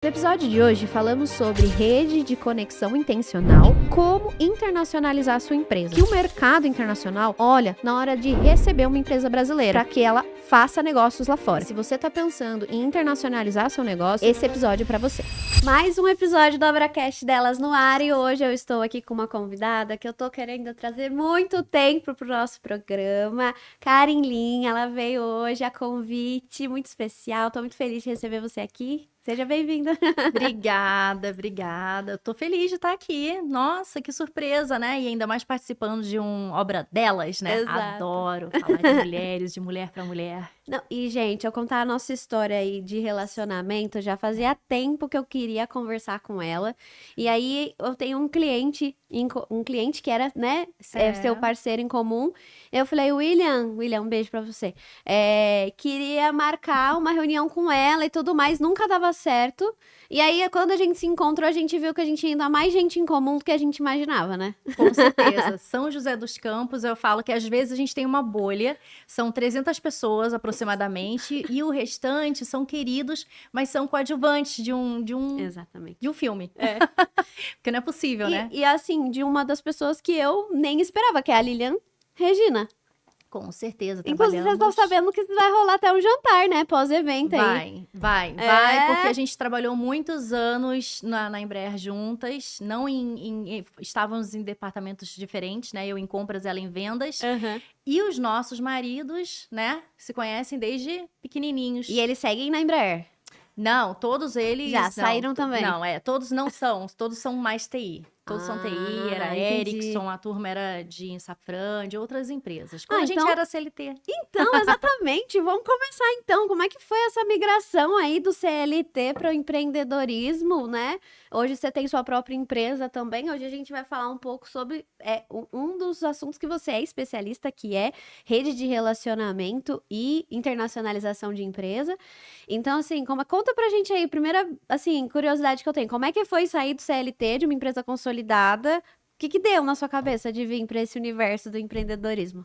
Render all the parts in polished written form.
No episódio de hoje, falamos sobre rede de conexão intencional, como internacionalizar a sua empresa. Que o mercado internacional olha na hora de receber uma empresa brasileira, para que ela faça negócios lá fora. Se você está pensando em internacionalizar seu negócio, esse episódio é para você. Mais um episódio do Abracast delas no ar, e hoje eu estou aqui com uma convidada que eu tô querendo trazer muito tempo pro nosso programa, Karen Lin. Ela veio hoje a convite muito especial, tô muito feliz de receber você aqui. Seja bem-vinda. Obrigada. Eu tô feliz de estar aqui. Nossa, que surpresa, né? E ainda mais participando de uma obra delas, né? Exato. Adoro falar de mulheres, de mulher para mulher. Não, e, gente, eu contar a nossa história aí de relacionamento, já fazia tempo que eu queria conversar com ela. E aí, eu tenho um cliente que era, né, seu parceiro em comum. Eu falei, William, um beijo pra você. Queria marcar uma reunião com ela e tudo mais, nunca dava certo. E aí, quando a gente se encontrou, a gente viu que a gente tinha ainda mais gente em comum do que a gente imaginava, né? Com certeza. São José dos Campos, eu falo que às vezes a gente tem uma bolha, são 300 pessoas aproximadamente, e o restante são queridos, mas são coadjuvantes Exatamente. de um filme. Porque não é possível, né? E assim, de uma das pessoas que eu nem esperava, que é a Lilian Regina. Com certeza, Inclusive, vocês estão sabendo que vai rolar até um jantar, né? Pós-evento aí. Vai, porque a gente trabalhou muitos anos na Embraer juntas, não estávamos em departamentos diferentes, né? Eu em compras, ela em vendas. Uhum. E os nossos maridos, né? Se conhecem desde pequenininhos. E eles seguem na Embraer? Não, todos eles... Já saíram também? Não, todos não são. Todos são mais TI. Todos são TI, era Ericsson, a turma era de Safran, de outras empresas. Quando a gente era CLT. Então, exatamente. Vamos começar então. Como é que foi essa migração aí do CLT para o empreendedorismo, né? Hoje você tem sua própria empresa também. Hoje a gente vai falar um pouco sobre um dos assuntos que você é especialista, que é rede de relacionamento e internacionalização de empresa. Então, assim, conta pra gente aí, primeira, assim, curiosidade que eu tenho. Como é que foi sair do CLT, de uma empresa consolidada? O que deu na sua cabeça de vir para esse universo do empreendedorismo?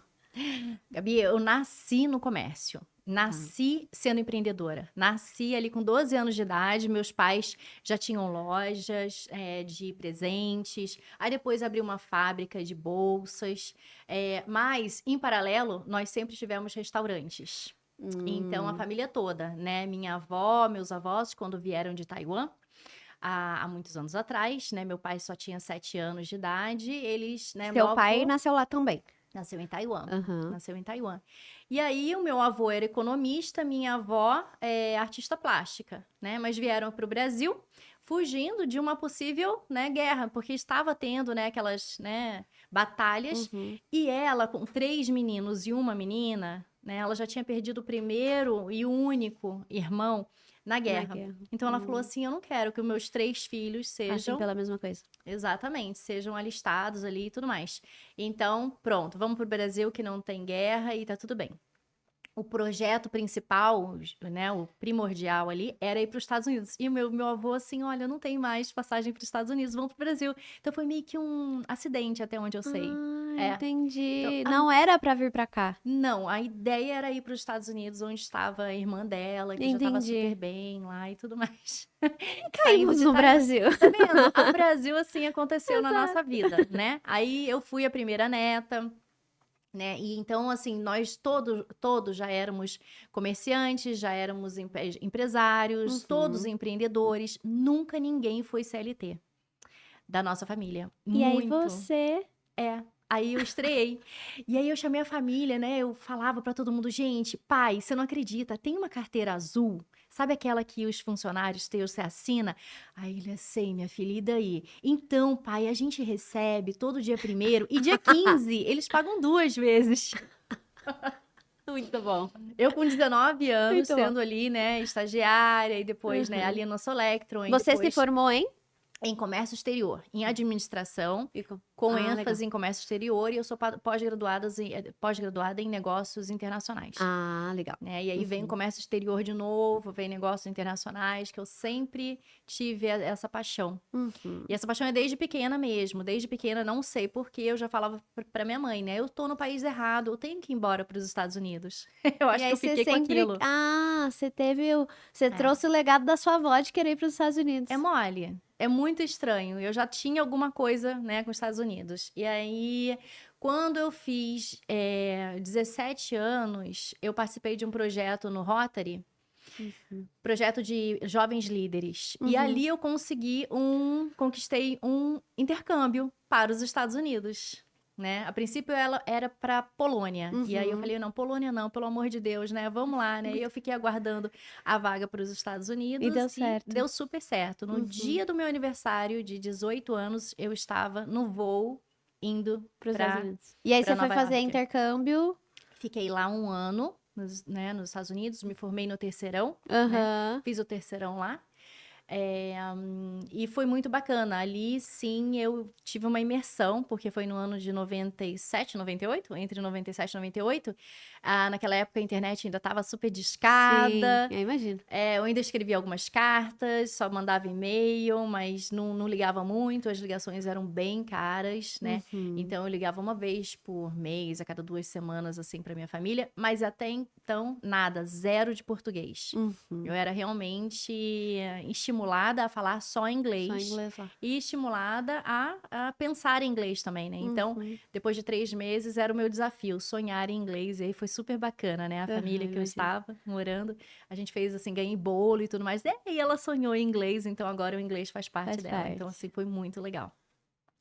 Gabi, eu nasci no comércio. Nasci sendo empreendedora. Nasci ali com 12 anos de idade. Meus pais já tinham lojas de presentes. Aí depois abri uma fábrica de bolsas. Mas, em paralelo, nós sempre tivemos restaurantes. Então, a família toda, né? Minha avó, meus avós, quando vieram de Taiwan, há muitos anos atrás, né? Meu pai só tinha 7 anos de idade. Eles, né? Seu pai nasceu lá também? Nasceu em Taiwan. Uhum. Nasceu em Taiwan. E aí, o meu avô era economista, minha avó é artista plástica, né? Mas vieram para o Brasil fugindo de uma possível, né, guerra, porque estava tendo, né, aquelas, né, batalhas. Uhum. E ela, com 3 meninos e uma menina, né, ela já tinha perdido o primeiro e o único irmão na guerra. Então, ela falou assim, eu não quero que os meus 3 filhos sejam... Assim, pela mesma coisa. Exatamente, sejam alistados ali e tudo mais. Então, pronto, vamos pro Brasil que não tem guerra e tá tudo bem. O projeto principal, né, o primordial ali, era ir para os Estados Unidos. E o meu avô, assim, olha, não tem mais passagem para os Estados Unidos, vamos pro Brasil. Então, foi meio que um acidente, até onde eu sei. Entendi. Então, não era para vir para cá? Não, a ideia era ir para os Estados Unidos, onde estava a irmã dela, que já estava super bem lá e tudo mais. Caímos no Brasil. Tá vendo? O Brasil, assim, aconteceu na nossa vida, né? Aí, eu fui a primeira neta... Né? E então, assim, nós todos já éramos comerciantes, já éramos empresários, todos empreendedores. Nunca ninguém foi CLT da nossa família. E aí você... Aí eu estreiei. E aí eu chamei a família, né? Eu falava pra todo mundo, gente, pai, você não acredita, tem uma carteira azul, sabe aquela que os funcionários têm, você assina? Aí ele, sei, minha filha, e daí? Então, pai, a gente recebe todo dia 1º e dia 15 eles pagam 2 vezes. Muito bom. Eu com 19 anos, sendo ali, né, estagiária, e depois, né, ali no Solectron. Você se formou em? em comércio exterior, em administração, com ênfase em comércio exterior, e eu sou pós-graduada em negócios internacionais. Ah, legal. Né? E aí vem o comércio exterior de novo, vem negócios internacionais, que eu sempre tive essa paixão. E essa paixão é desde pequena mesmo. Desde pequena, não sei porque, eu já falava pra minha mãe, né? Eu tô no país errado, eu tenho que ir embora pros Estados Unidos. Eu acho que eu fiquei com aquilo. Ah, você trouxe o legado da sua avó de querer ir pros Estados Unidos. É mole. É muito estranho. Eu já tinha alguma coisa, né, com os Estados Unidos. E aí, quando eu fiz 17 anos, eu participei de um projeto no Rotary, projeto de jovens líderes. E ali eu conquistei um intercâmbio para os Estados Unidos. Né? A princípio ela era para Polônia. E aí eu falei, não, Polônia não, pelo amor de Deus, né? Vamos lá, né? E eu fiquei aguardando a vaga para os Estados Unidos. E deu certo. Deu super certo. No dia do meu aniversário de 18 anos, eu estava no voo indo para os Estados Unidos. E aí você foi fazer intercâmbio? Fiquei lá 1 ano, nos Estados Unidos, me formei no terceirão, né? Fiz o terceirão lá. E foi muito bacana. Ali, sim, eu tive uma imersão, porque foi no ano de 97, 98, entre 97 e 98. Naquela época, a internet ainda estava super discada. Sim, eu imagino. Eu ainda escrevia algumas cartas, só mandava e-mail, mas não ligava muito, as ligações eram bem caras, né? Então, eu ligava uma vez por mês, a cada 2 semanas, assim, para minha família. Mas até então, nada, zero de português. Eu era realmente estimulada a falar só inglês. Só inglês lá. E estimulada a pensar em inglês também, né? Então, depois de 3 meses, era o meu desafio, sonhar em inglês. E aí foi super bacana, né? A família que eu estava morando, a gente fez assim, ganhei bolo e tudo mais. E ela sonhou em inglês, então agora o inglês faz parte dela. Então, assim, foi muito legal.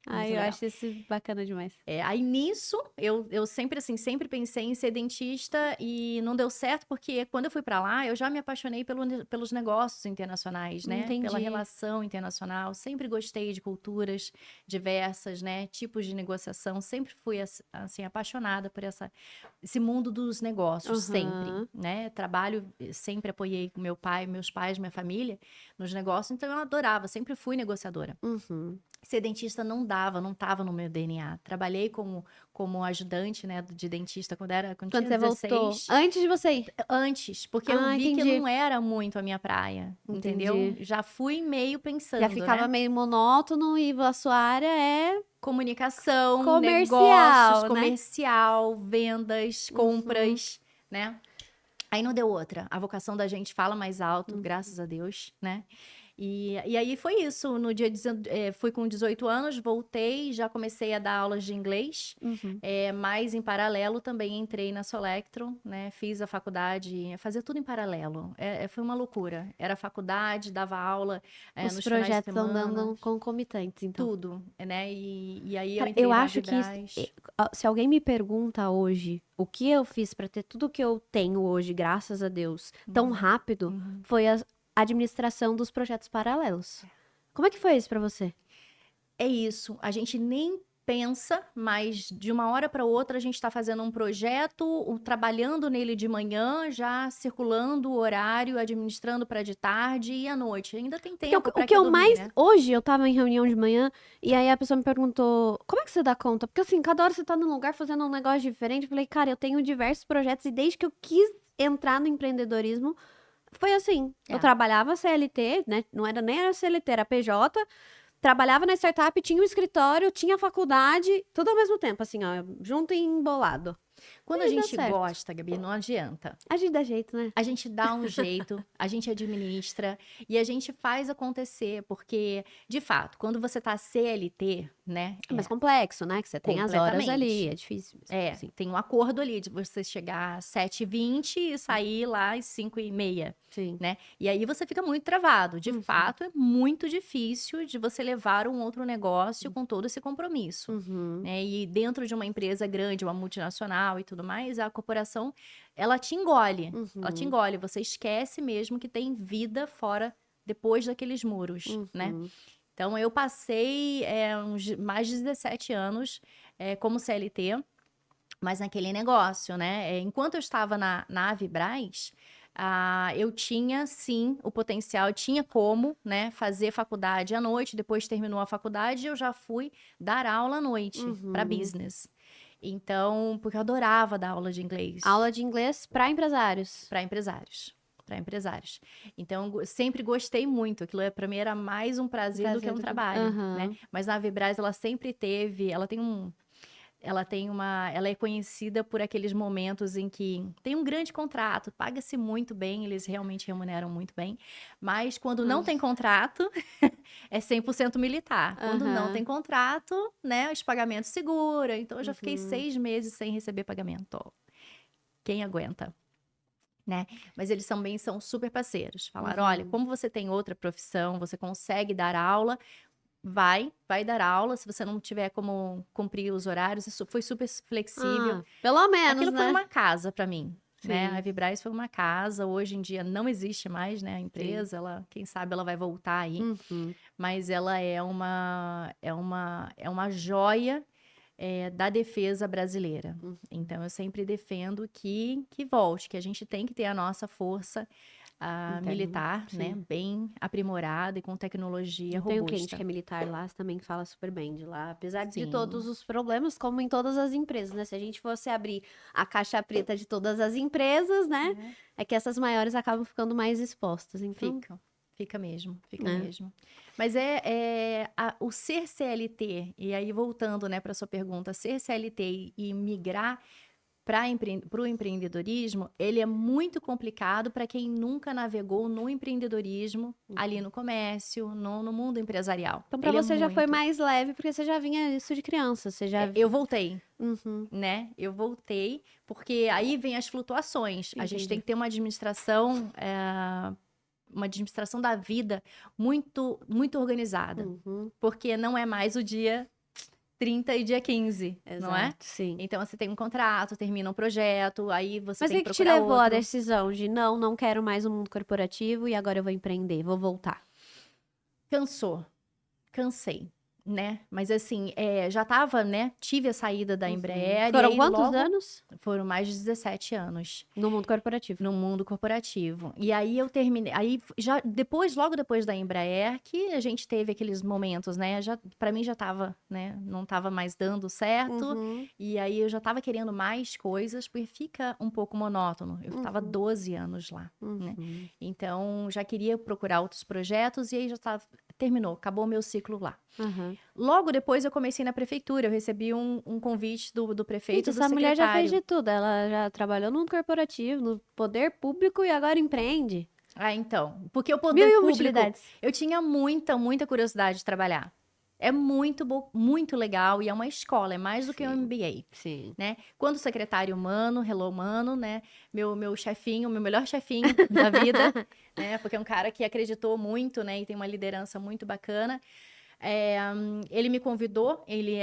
Eu acho isso bacana demais. Aí nisso, eu sempre sempre pensei em ser dentista e não deu certo, porque quando eu fui pra lá, eu já me apaixonei pelos negócios internacionais, né? Entendi. Pela relação internacional, sempre gostei de culturas diversas, né? Tipos de negociação, sempre fui, assim, apaixonada por esse mundo dos negócios, sempre, né? Trabalho, sempre apoiei meu pai, meus pais, minha família nos negócios, então eu adorava, sempre fui negociadora. Ser dentista não estava no meu DNA. Trabalhei como ajudante, né, de dentista quando tinha você 16. voltou? Antes de você ir? Antes, porque eu vi que não era muito a minha praia, entendeu? Já fui meio pensando, já ficava meio monótono e a sua área é comunicação, comercial, negócios, comercial, vendas, compras, né? Aí não deu outra. A vocação da gente fala mais alto, graças a Deus, né? E aí foi isso. No dia fui com 18 anos, voltei, já comecei a dar aulas de inglês, mas em paralelo também entrei na Solectron, né? Fiz a faculdade, fazia tudo em paralelo. Foi uma loucura. Era faculdade, dava aula os nos projetos finais de semana. andando concomitantes, então. Tudo, né? E aí Cara, eu entrei eu na acho que Vibraz. se alguém me pergunta hoje o que eu fiz pra ter tudo que eu tenho hoje, graças a Deus, tão rápido, foi a administração dos projetos paralelos. Como é que foi isso pra você? É isso. A gente nem pensa, mas de uma hora para outra a gente está fazendo um projeto, trabalhando nele de manhã, já circulando o horário, administrando para de tarde e à noite. Ainda tem tempo para o que eu dormir, mais... né? Hoje eu tava em reunião de manhã e aí a pessoa me perguntou, como é que você dá conta? Porque assim, cada hora você tá num lugar fazendo um negócio diferente. Eu falei, cara, eu tenho diversos projetos e desde que eu quis entrar no empreendedorismo, foi assim. Eu trabalhava CLT, né? Não era nem CLT, era PJ. Trabalhava na startup, tinha um escritório, tinha faculdade, tudo ao mesmo tempo, assim, ó, junto e embolado. Quando a gente gosta, Gabi, não adianta. A gente dá jeito, né? A gente dá um jeito, a gente administra e a gente faz acontecer, porque, de fato, quando você tá CLT, né? É mais complexo, né? Que você tem as horas ali, é difícil. Assim. Tem um acordo ali de você chegar às 7h20 e sair lá às 5h30. Sim. Né? E aí você fica muito travado. De fato, é muito difícil de você levar um outro negócio com todo esse compromisso. Né? E dentro de uma empresa grande, uma multinacional e tudo mais, a corporação, ela te engole. Ela te engole. Você esquece mesmo que tem vida fora, depois daqueles muros, né? Então, eu passei mais de 17 anos como CLT, mas naquele negócio, né? Enquanto eu estava na Vibraz, Eu tinha, sim, o potencial, eu tinha como, né, fazer faculdade à noite, depois terminou a faculdade, eu já fui dar aula à noite para business. Então, porque eu adorava dar aula de inglês. Aula de inglês para empresários. Para empresários. Para empresários. Então, sempre gostei muito. Aquilo para mim era mais um prazer do que um trabalho, né? Mas na Vibraz ela sempre teve, ela é conhecida por aqueles momentos em que tem um grande contrato, paga-se muito bem, eles realmente remuneram muito bem, mas quando não tem contrato, é 100% militar. Quando não tem contrato, né, os pagamentos segura. Então, eu já fiquei 6 meses sem receber pagamento. Quem aguenta? Né? Mas eles também são super parceiros. Falaram, olha, como você tem outra profissão, você consegue dar aula, vai dar aula, se você não tiver como cumprir os horários, isso foi super flexível. Pelo menos, aquilo né? foi uma casa para mim, né? A Vibraz foi uma casa, hoje em dia não existe mais, né, a empresa, ela, quem sabe ela vai voltar aí, mas ela é uma joia da defesa brasileira. Então, eu sempre defendo que volte, que a gente tem que ter a nossa força militar, né, bem aprimorada e com tecnologia robusta. Tem um cliente que é militar lá, você também fala super bem de lá, apesar de todos os problemas, como em todas as empresas, né? Se a gente fosse abrir a caixa preta de todas as empresas, né? É que essas maiores acabam ficando mais expostas, então... Fica mesmo. Mas o ser CLT, e aí voltando, né, para sua pergunta, ser CLT e migrar para o empreendedorismo, ele é muito complicado para quem nunca navegou no empreendedorismo, ali no comércio, no mundo empresarial. Então, para você já foi mais leve, porque você já vinha isso de criança, você já... Eu voltei, né? Eu voltei, porque aí vem as flutuações. A gente tem que ter uma administração da vida muito, muito organizada. Porque não é mais o dia 30 e dia 15, não é? Sim. Então, você tem um contrato, termina um projeto, aí você tem que procurar outro. Mas o que te levou à decisão de não quero mais o mundo corporativo e agora eu vou empreender, vou voltar? Cansei, né? Mas assim, já tava, né? Tive a saída da Embraer. Foram quantos anos? Foram mais de 17 anos. No mundo corporativo. No mundo corporativo. E aí eu terminei. Aí logo depois da Embraer, que a gente teve aqueles momentos, né? Para mim já tava, né? Não tava mais dando certo. E aí eu já tava querendo mais coisas, porque fica um pouco monótono. Eu tava 12 anos lá, né? Então já queria procurar outros projetos e aí terminou, acabou o meu ciclo lá. Logo depois eu comecei na prefeitura, eu recebi um convite do prefeito, do secretário. Essa mulher já fez de tudo, ela já trabalhou no mundo corporativo, no poder público e agora empreende. Então, porque o poder público, utilidades. Eu tinha muita, muita curiosidade de trabalhar. É muito muito legal e é uma escola, é mais do que um MBA. Né? Quando o secretário Mano, hello Mano, né? Meu chefinho, meu melhor chefinho da vida, né? Porque é um cara que acreditou muito, né? E tem uma liderança muito bacana. Ele me convidou, ele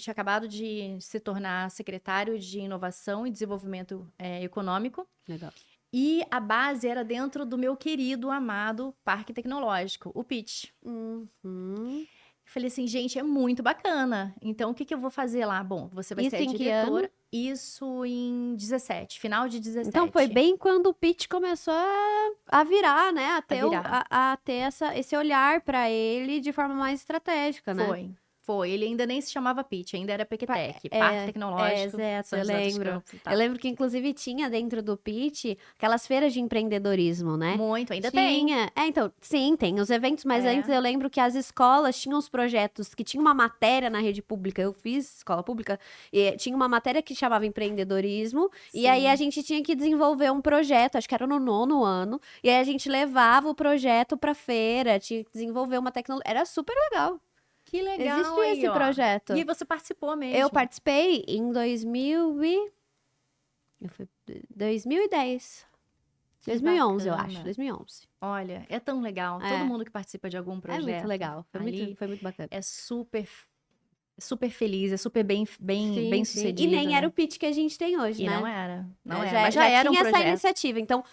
tinha acabado de se tornar secretário de Inovação e Desenvolvimento Econômico. Legal. E a base era dentro do meu querido, amado Parque Tecnológico, o Pitch. Falei assim, gente, é muito bacana. Então, o que eu vou fazer lá? Bom, você vai ser a diretora. Isso em 17, final de 17. Então, foi bem quando o Pitch começou a virar, né? A ter esse olhar para ele de forma mais estratégica, né? Foi. Ele ainda nem se chamava Pitch, ainda era PQTEC, Parque Tecnológico. Exato, eu lembro. Eu lembro que, inclusive, tinha dentro do Pitch aquelas feiras de empreendedorismo, né? Muito, ainda tem. Então, sim, tem os eventos, mas antes eu lembro que as escolas tinham os projetos, que tinha uma matéria na rede pública, eu fiz escola pública, e tinha uma matéria que chamava empreendedorismo, e aí a gente tinha que desenvolver um projeto, acho que era no 9º ano, e aí a gente levava o projeto pra feira, tinha que desenvolver uma tecnologia, era super legal. Que legal. Existia esse projeto. E você participou mesmo? Eu participei em 2010. 2011, eu acho. 2011. Olha, é tão legal. Todo mundo que participa de algum projeto. É muito legal. Foi muito bacana. É super feliz, é super bem sucedido. E nem era o pitch que a gente tem hoje, né? Não era. Mas já era tinha essa iniciativa. Então,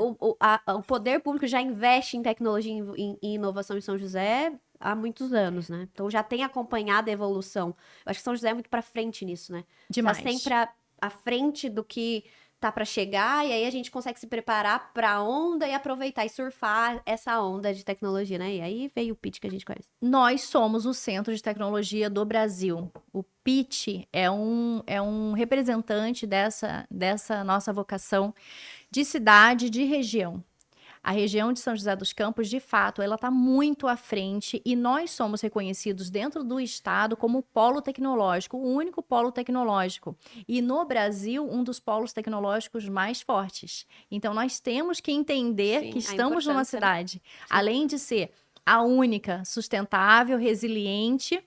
o poder público já investe em tecnologia e inovação em São José há muitos anos, né? Então, já tem acompanhado a evolução. Eu acho que São José é muito pra frente nisso, né? Demais. Tá sempre à frente do que tá para chegar, e aí a gente consegue se preparar para a onda e aproveitar e surfar essa onda de tecnologia, né? E aí veio o pitch que a gente conhece. Nós somos o Centro de Tecnologia do Brasil. O PIT é um representante dessa nossa vocação de cidade, de região. A região de São José dos Campos, de fato, ela está muito à frente e nós somos reconhecidos dentro do estado como polo tecnológico, o único polo tecnológico. E no Brasil, um dos polos tecnológicos mais fortes. Então, nós temos que entender Sim, que a estamos numa importância, né? cidade, além de ser a única, sustentável, resiliente,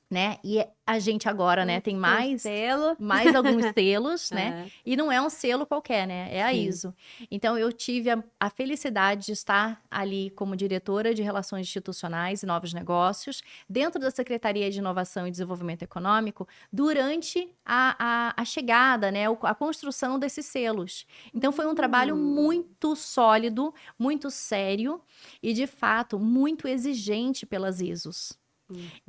né? E a gente agora, né, tem mais selo. alguns selos, né? É. E não é um selo qualquer, né? É a Sim. ISO. Então, eu tive a felicidade de estar ali como diretora de Relações Institucionais e Novos Negócios, dentro da Secretaria de Inovação e Desenvolvimento Econômico, durante a chegada, né? A construção desses selos. Então, foi um trabalho muito sólido, muito sério e, de fato, muito exigente pelas ISOs.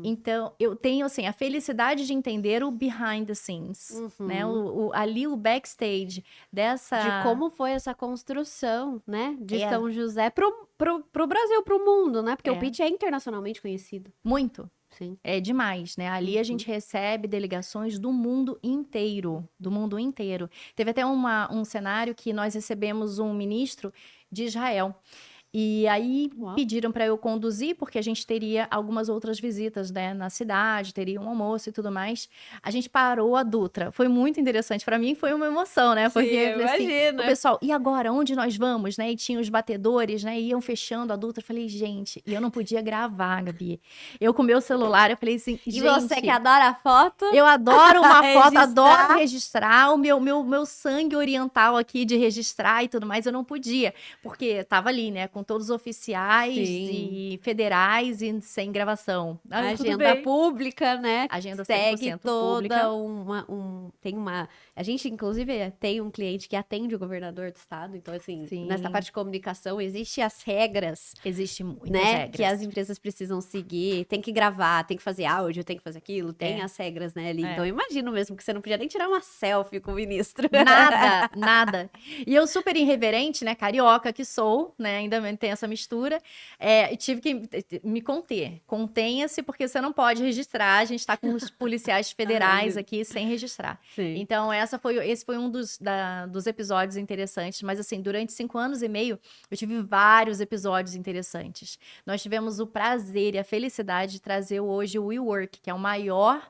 Então, eu tenho, assim, a felicidade de entender o behind the scenes, né? Ali o backstage dessa... De como foi essa construção, né? De É. São José pro Brasil, pro mundo, né? Porque É. o pitch é internacionalmente conhecido. Muito. Sim. É demais, né? Ali a gente recebe delegações do mundo inteiro, Teve até um cenário que nós recebemos um ministro de Israel. E aí pediram para eu conduzir, porque a gente teria algumas outras visitas, né, na cidade, teria um almoço e tudo mais. A gente parou a Dutra. Foi muito interessante. Para mim foi uma emoção, né? Porque eu assim, imagino. o pessoal, e agora? Onde nós vamos, né? E tinha os batedores, né? Iam fechando a Dutra. Eu falei, gente, e eu não podia gravar, Gabi. Eu com meu celular, eu falei assim, gente... E você que adora a foto? Eu adoro uma foto, Registrar. adoro registrar. O meu sangue oriental aqui de registrar e tudo mais, eu não podia. Porque tava ali, né? Com todos os oficiais e federais e sem gravação. A agenda pública, né? Agenda 100% segue toda pública. tem uma... A gente, inclusive, tem um cliente que atende o governador do estado. Então, assim, Sim. nessa parte de comunicação, existem as regras. Existem muitas né? regras. Que as empresas precisam seguir. Tem que gravar, tem que fazer áudio, tem que fazer aquilo. Tem as regras, né, ali. Então, eu imagino mesmo que você não podia nem tirar uma selfie com o ministro. Nada. E eu super irreverente, né? Carioca que sou, né? Ainda tem essa mistura. E tive que me conter. Contenha-se, porque você não pode registrar. A gente está com os policiais federais aqui sem registrar. Sim. Então, esse foi um dos episódios interessantes. Mas, assim, durante 5 anos e meio, eu tive vários episódios interessantes. Nós tivemos o prazer e a felicidade de trazer hoje o WeWork, que é o maior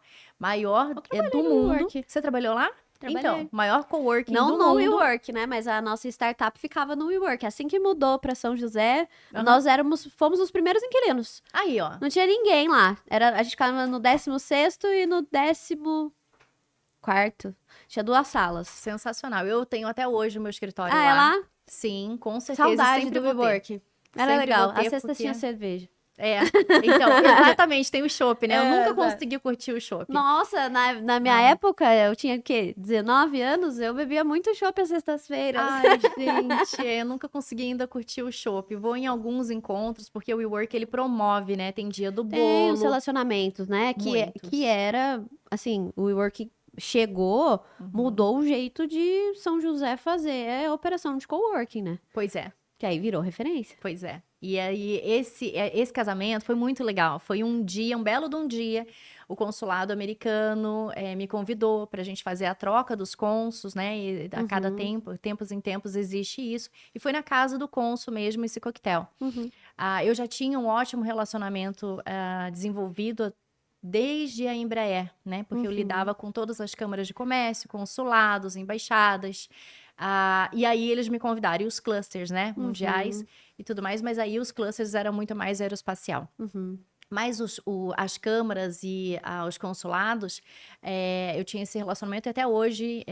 do mundo. Você trabalhou lá? Trabalhei. Então, maior coworking do mundo. Não no WeWork, né? Mas a nossa startup ficava no WeWork. Assim que mudou para São José, nós fomos os primeiros inquilinos. Aí, ó. Não tinha ninguém lá. A gente ficava no 16º e no 14º. Tinha 2 salas. Sensacional. Eu tenho até hoje o meu escritório lá. É lá? Sim, com certeza. Saudade sempre do vou ter. WeWork. Era Sempre legal. vou ter, Às sextas porque- tinha cerveja. Então, exatamente, tem o chopp, né? Eu nunca exato. consegui curtir o chopp. Nossa, na minha época, eu tinha o quê? 19 anos, eu bebia muito chopp às sextas-feiras. Ai, gente, eu nunca consegui ainda curtir o chopp. Vou em alguns encontros, porque o WeWork, ele promove, né? Tem dia do bolo. Tem os relacionamentos, né? Muitos. Que era, assim, o WeWork chegou, mudou o jeito de São José fazer a operação de coworking, né? Pois é. Que aí virou referência. Pois é. E aí, esse casamento foi muito legal. Foi um belo de um dia, o consulado americano me convidou para a gente fazer a troca dos cônsuls, né? E a cada tempos em tempos existe isso. E foi na casa do cônsul mesmo esse coquetel. Eu já tinha um ótimo relacionamento desenvolvido desde a Embraer, né? Porque eu lidava com todas as câmaras de comércio, consulados, embaixadas. E aí eles me convidaram, e os clusters, né, mundiais e tudo mais, mas aí os clusters eram muito mais aeroespacial. Mas as câmaras e os consulados, eu tinha esse relacionamento e até hoje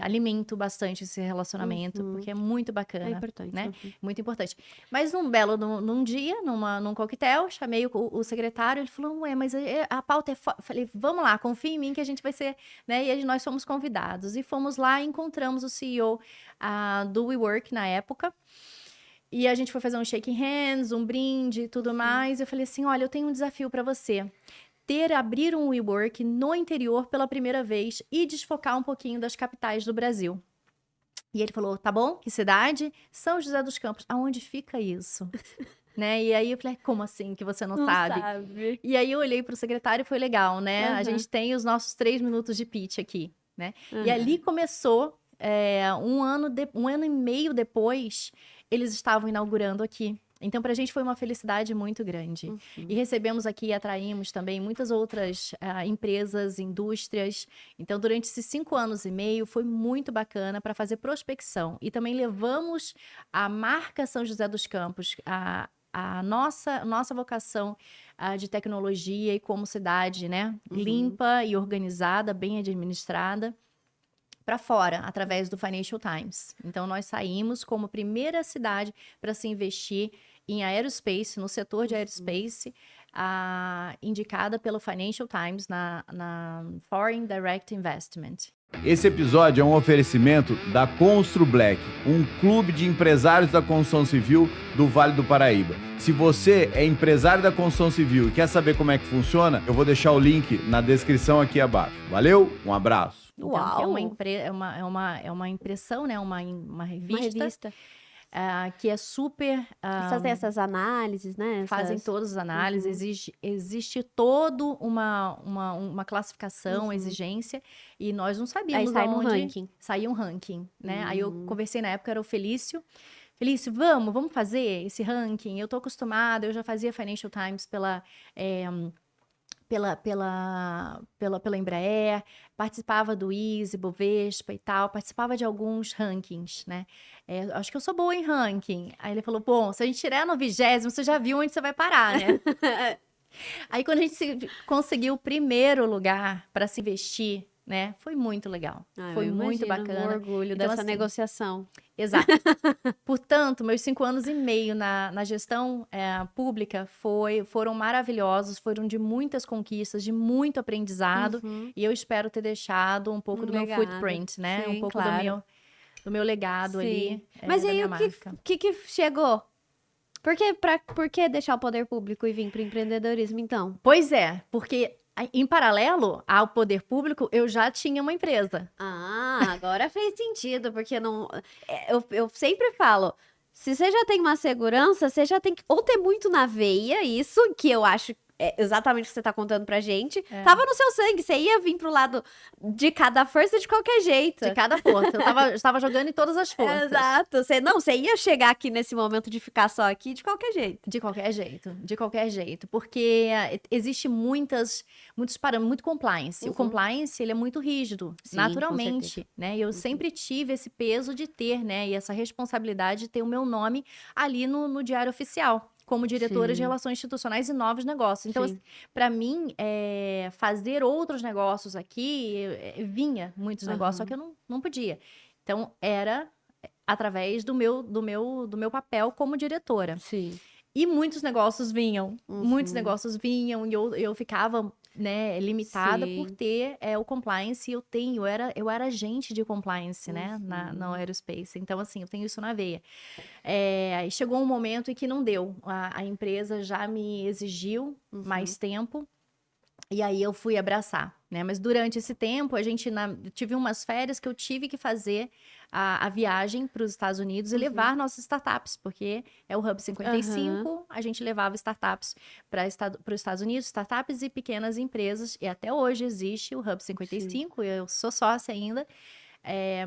alimento bastante esse relacionamento, porque é muito bacana. É importante. Né? Muito importante. Mas num dia, num coquetel, chamei o secretário, ele falou, ué, mas a pauta é... Falei, vamos lá, confia em mim que a gente vai ser... Né? E aí nós fomos convidados. E fomos lá e encontramos o CEO do WeWork na época. E a gente foi fazer um shaking hands, um brinde e tudo mais. Eu falei assim, olha, eu tenho um desafio para você. abrir um WeWork no interior pela primeira vez e desfocar um pouquinho das capitais do Brasil. E ele falou, tá bom, que cidade? São José dos Campos. Aonde fica isso? Né? E aí eu falei, como assim que você não sabe? E aí eu olhei pro secretário e foi legal, né? A gente tem os nossos 3 minutos de pitch aqui, né? E ali começou, um ano e meio depois, eles estavam inaugurando aqui. Então, para a gente foi uma felicidade muito grande. E recebemos aqui e atraímos também muitas outras empresas, indústrias. Então, durante esses 5 anos e meio, foi muito bacana para fazer prospecção. E também levamos a marca São José dos Campos, a nossa vocação de tecnologia e como cidade, né? Limpa e organizada, bem administrada, para fora, através do Financial Times. Então, nós saímos como primeira cidade para se investir em aerospace, no setor de aerospace, indicada pelo Financial Times na Foreign Direct Investment. Esse episódio é um oferecimento da Constru Black, um clube de empresários da construção civil do Vale do Paraíba. Se você é empresário da construção civil e quer saber como é que funciona, eu vou deixar o link na descrição aqui abaixo. Valeu, um abraço. Então, Uau! é uma impressão, né? Uma revista. Que é super... Eles fazem essas análises, né? Fazem todas as análises. Existe toda uma classificação, exigência, e nós não sabíamos aí sai um ranking. Saía um ranking, né? Aí eu conversei na época, era o Felício, vamos fazer esse ranking? Eu tô acostumada, eu já fazia Financial Times pela Embraer, participava do Easy, Bovespa e tal, participava de alguns rankings, né? Acho que eu sou boa em ranking. Aí ele falou, bom, se a gente tirar no 20º, você já viu onde você vai parar, né? Aí quando a gente conseguiu o primeiro lugar para se investir, né? Foi muito legal. Foi muito bacana. O orgulho então, dessa assim, negociação. Exato. Portanto, meus 5 anos e meio na gestão pública foram maravilhosos, foram de muitas conquistas, de muito aprendizado, e eu espero ter deixado um pouco do meu footprint, né? Sim, um pouco claro. do meu legado ali. Mas da aí minha o marca. que chegou? Por que deixar o poder público e vir para o empreendedorismo, então? Pois é, porque em paralelo ao poder público, eu já tinha uma empresa. Agora fez sentido, porque não. Eu sempre falo, se você já tem uma segurança, você já tem que ou ter muito na veia, isso que eu acho exatamente o que você tá contando pra gente. Tava no seu sangue, você ia vir pro lado de cada força de qualquer jeito. De cada força. Eu estava jogando em todas as forças. Exato. Você ia chegar aqui nesse momento de ficar só aqui de qualquer jeito. De qualquer jeito. Porque existe muitos parâmetros, muito compliance. O compliance, ele é muito rígido, Sim, naturalmente, né? E eu sempre tive esse peso de ter, né? E essa responsabilidade de ter o meu nome ali no Diário Oficial, como diretora de Relações Institucionais e Novos Negócios. Então, para mim, fazer outros negócios aqui, vinha muitos negócios, só que eu não podia. Então, era através do meu papel como diretora. Sim. E muitos negócios vinham, e eu ficava, né, limitada por ter o compliance, eu era agente de compliance, né, na Aerospace, então assim, eu tenho isso na veia. Aí chegou um momento em que não deu, a empresa já me exigiu mais tempo, e aí eu fui abraçar, né, mas durante esse tempo, tive umas férias que eu tive que fazer a viagem para os Estados Unidos e levar nossas startups, porque é o Hub 55, a gente levava startups para os Estados Unidos, startups e pequenas empresas, e até hoje existe o Hub 55, eu sou sócia ainda,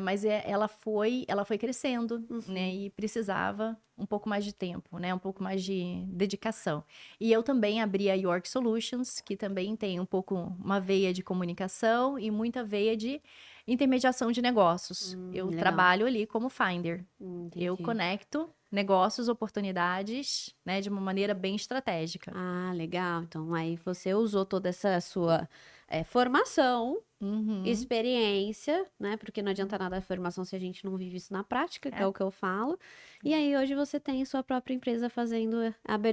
mas ela foi crescendo, né, e precisava um pouco mais de tempo, né, um pouco mais de dedicação. E eu também abri a York Solutions, que também tem um pouco uma veia de comunicação e muita veia de intermediação de negócios. Eu legal. Trabalho ali como finder. Entendi. Eu conecto negócios, oportunidades, né, de uma maneira bem estratégica. Legal. Então, aí você usou toda essa sua formação, experiência, né? Porque não adianta nada a formação se a gente não vive isso na prática, que é o que eu falo. E aí, hoje você tem sua própria empresa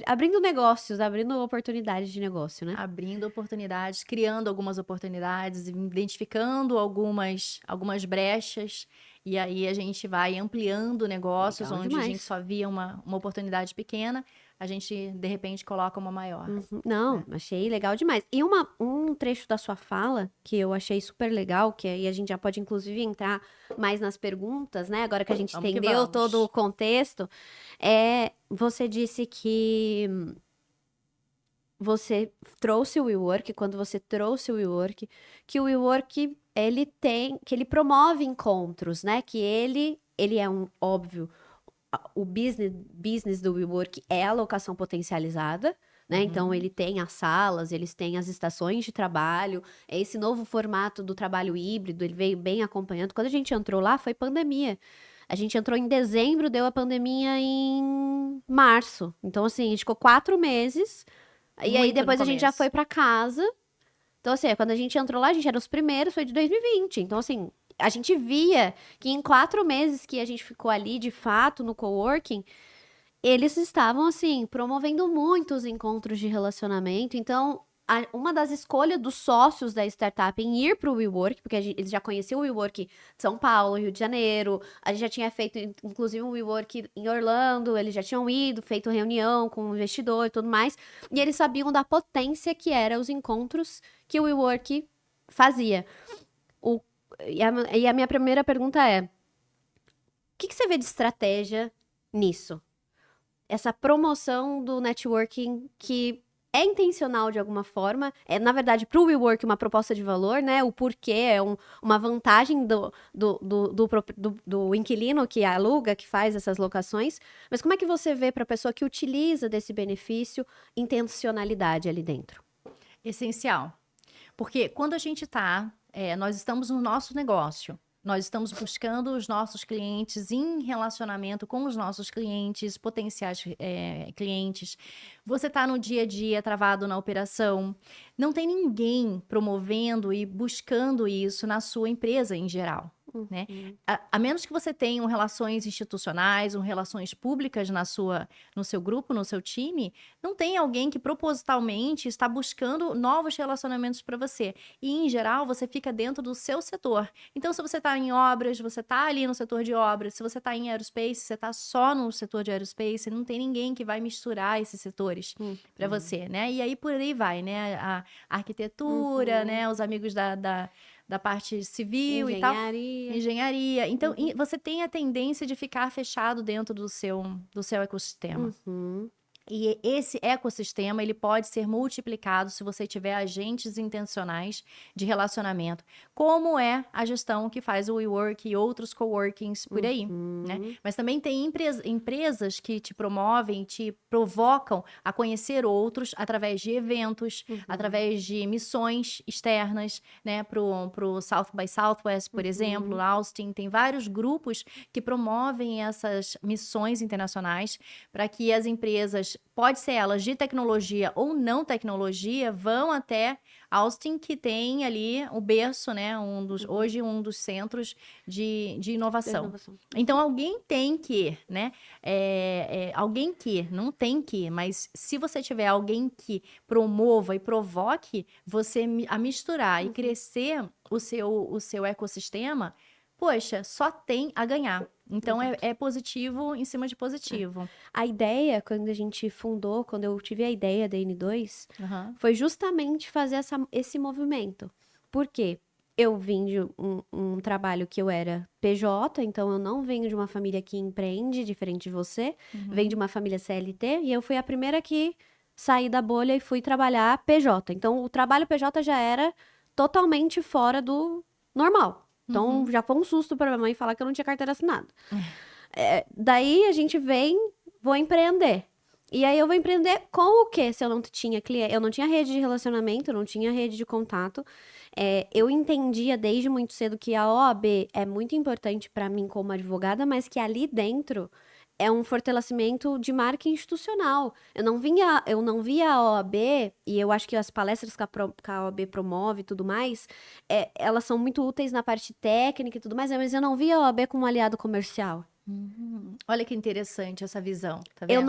abrindo negócios, abrindo oportunidades de negócio, né? Abrindo oportunidades, criando algumas oportunidades, identificando algumas brechas. E aí a gente vai ampliando negócios, Legal onde demais. a gente só via uma oportunidade pequena. a gente, de repente, coloca uma maior. Não, achei legal demais. E um trecho da sua fala que eu achei super legal, que aí a gente já pode, inclusive, entrar mais nas perguntas, né? Agora que a gente Vamos que entendeu vamos. todo o contexto, você disse que você trouxe o WeWork, quando você trouxe o WeWork, que o WeWork, que ele promove encontros, né? Que ele é óbvio, o business do WeWork é a locação potencializada, né? Então, ele tem as salas, eles têm as estações de trabalho, é esse novo formato do trabalho híbrido, ele veio bem acompanhando. Quando a gente entrou lá, foi pandemia. A gente entrou em dezembro, deu a pandemia em março. Então, assim, a gente ficou 4 meses, e aí Muito no depois a gente já começo. foi pra casa. Então, assim, quando a gente entrou lá, a gente era os primeiros, foi de 2020. Então, assim, a gente via que em 4 meses que a gente ficou ali, de fato, no coworking, eles estavam, assim, promovendo muitos encontros de relacionamento. Então, uma das escolhas dos sócios da startup em ir para o WeWork, porque eles já conheciam o WeWork de São Paulo, Rio de Janeiro, a gente já tinha feito, inclusive, um WeWork em Orlando, eles já tinham ido, feito reunião com o investidor e tudo mais, e eles sabiam da potência que eram os encontros que o WeWork fazia. E a minha primeira pergunta é, o que você vê de estratégia nisso? Essa promoção do networking que é intencional de alguma forma, na verdade, para o WeWork uma proposta de valor, né? O porquê é uma vantagem do inquilino que aluga, que faz essas locações. Mas como é que você vê para a pessoa que utiliza desse benefício, intencionalidade ali dentro? Essencial. Porque quando a gente nós estamos no nosso negócio, nós estamos buscando os nossos clientes em relacionamento com os nossos clientes, potenciais clientes. Você está no dia a dia travado na operação. Não tem ninguém promovendo e buscando isso na sua empresa em geral. Né? A menos que você tenha relações institucionais, relações públicas no seu grupo, no seu time, não tem alguém que propositalmente está buscando novos relacionamentos para você. E, em geral, você fica dentro do seu setor. Então, se você está em obras, você está ali no setor de obras. Se você está em aerospace, você está só no setor de aerospace. Não tem ninguém que vai misturar esses setores para você, né? E aí, por aí vai, né? A arquitetura, né? Os amigos da parte civil e tal. Engenharia. Então, você tem a tendência de ficar fechado dentro do seu ecossistema. E esse ecossistema, ele pode ser multiplicado se você tiver agentes intencionais de relacionamento, como é a gestão que faz o WeWork e outros coworkings por aí, né? Mas também tem empresas que te promovem, te provocam a conhecer outros através de eventos, através de missões externas, né? Pro South by Southwest, por exemplo, Austin, tem vários grupos que promovem essas missões internacionais para que as empresas, pode ser elas de tecnologia ou não tecnologia, vão até Austin, que tem ali o berço, né? Hoje um dos centros de inovação. Então, alguém tem que, né? Alguém que, não tem que, mas se você tiver alguém que promova e provoque você a misturar e crescer o seu ecossistema, poxa, só tem a ganhar. Então, é positivo em cima de positivo. A ideia, quando a gente fundou, quando eu tive a ideia da N2, foi justamente fazer esse movimento. Por quê? Eu vim de um trabalho que eu era PJ, então eu não venho de uma família que empreende, diferente de você. Venho de uma família CLT, e eu fui a primeira que saí da bolha e fui trabalhar PJ. Então, o trabalho PJ já era totalmente fora do normal. Então, já foi um susto para minha mãe falar que eu não tinha carteira assinada. Daí, a gente vou empreender. E aí, eu vou empreender com o quê? Se eu não tinha cliente, eu não tinha rede de relacionamento, eu não tinha rede de contato. Eu entendia desde muito cedo que a OAB é muito importante para mim como advogada, mas que ali dentro é um fortalecimento de marca institucional. Eu não via a OAB, e eu acho que as palestras que a OAB promove e tudo mais, elas são muito úteis na parte técnica e tudo mais, mas eu não via a OAB como um aliado comercial. Olha que interessante essa visão, tá vendo?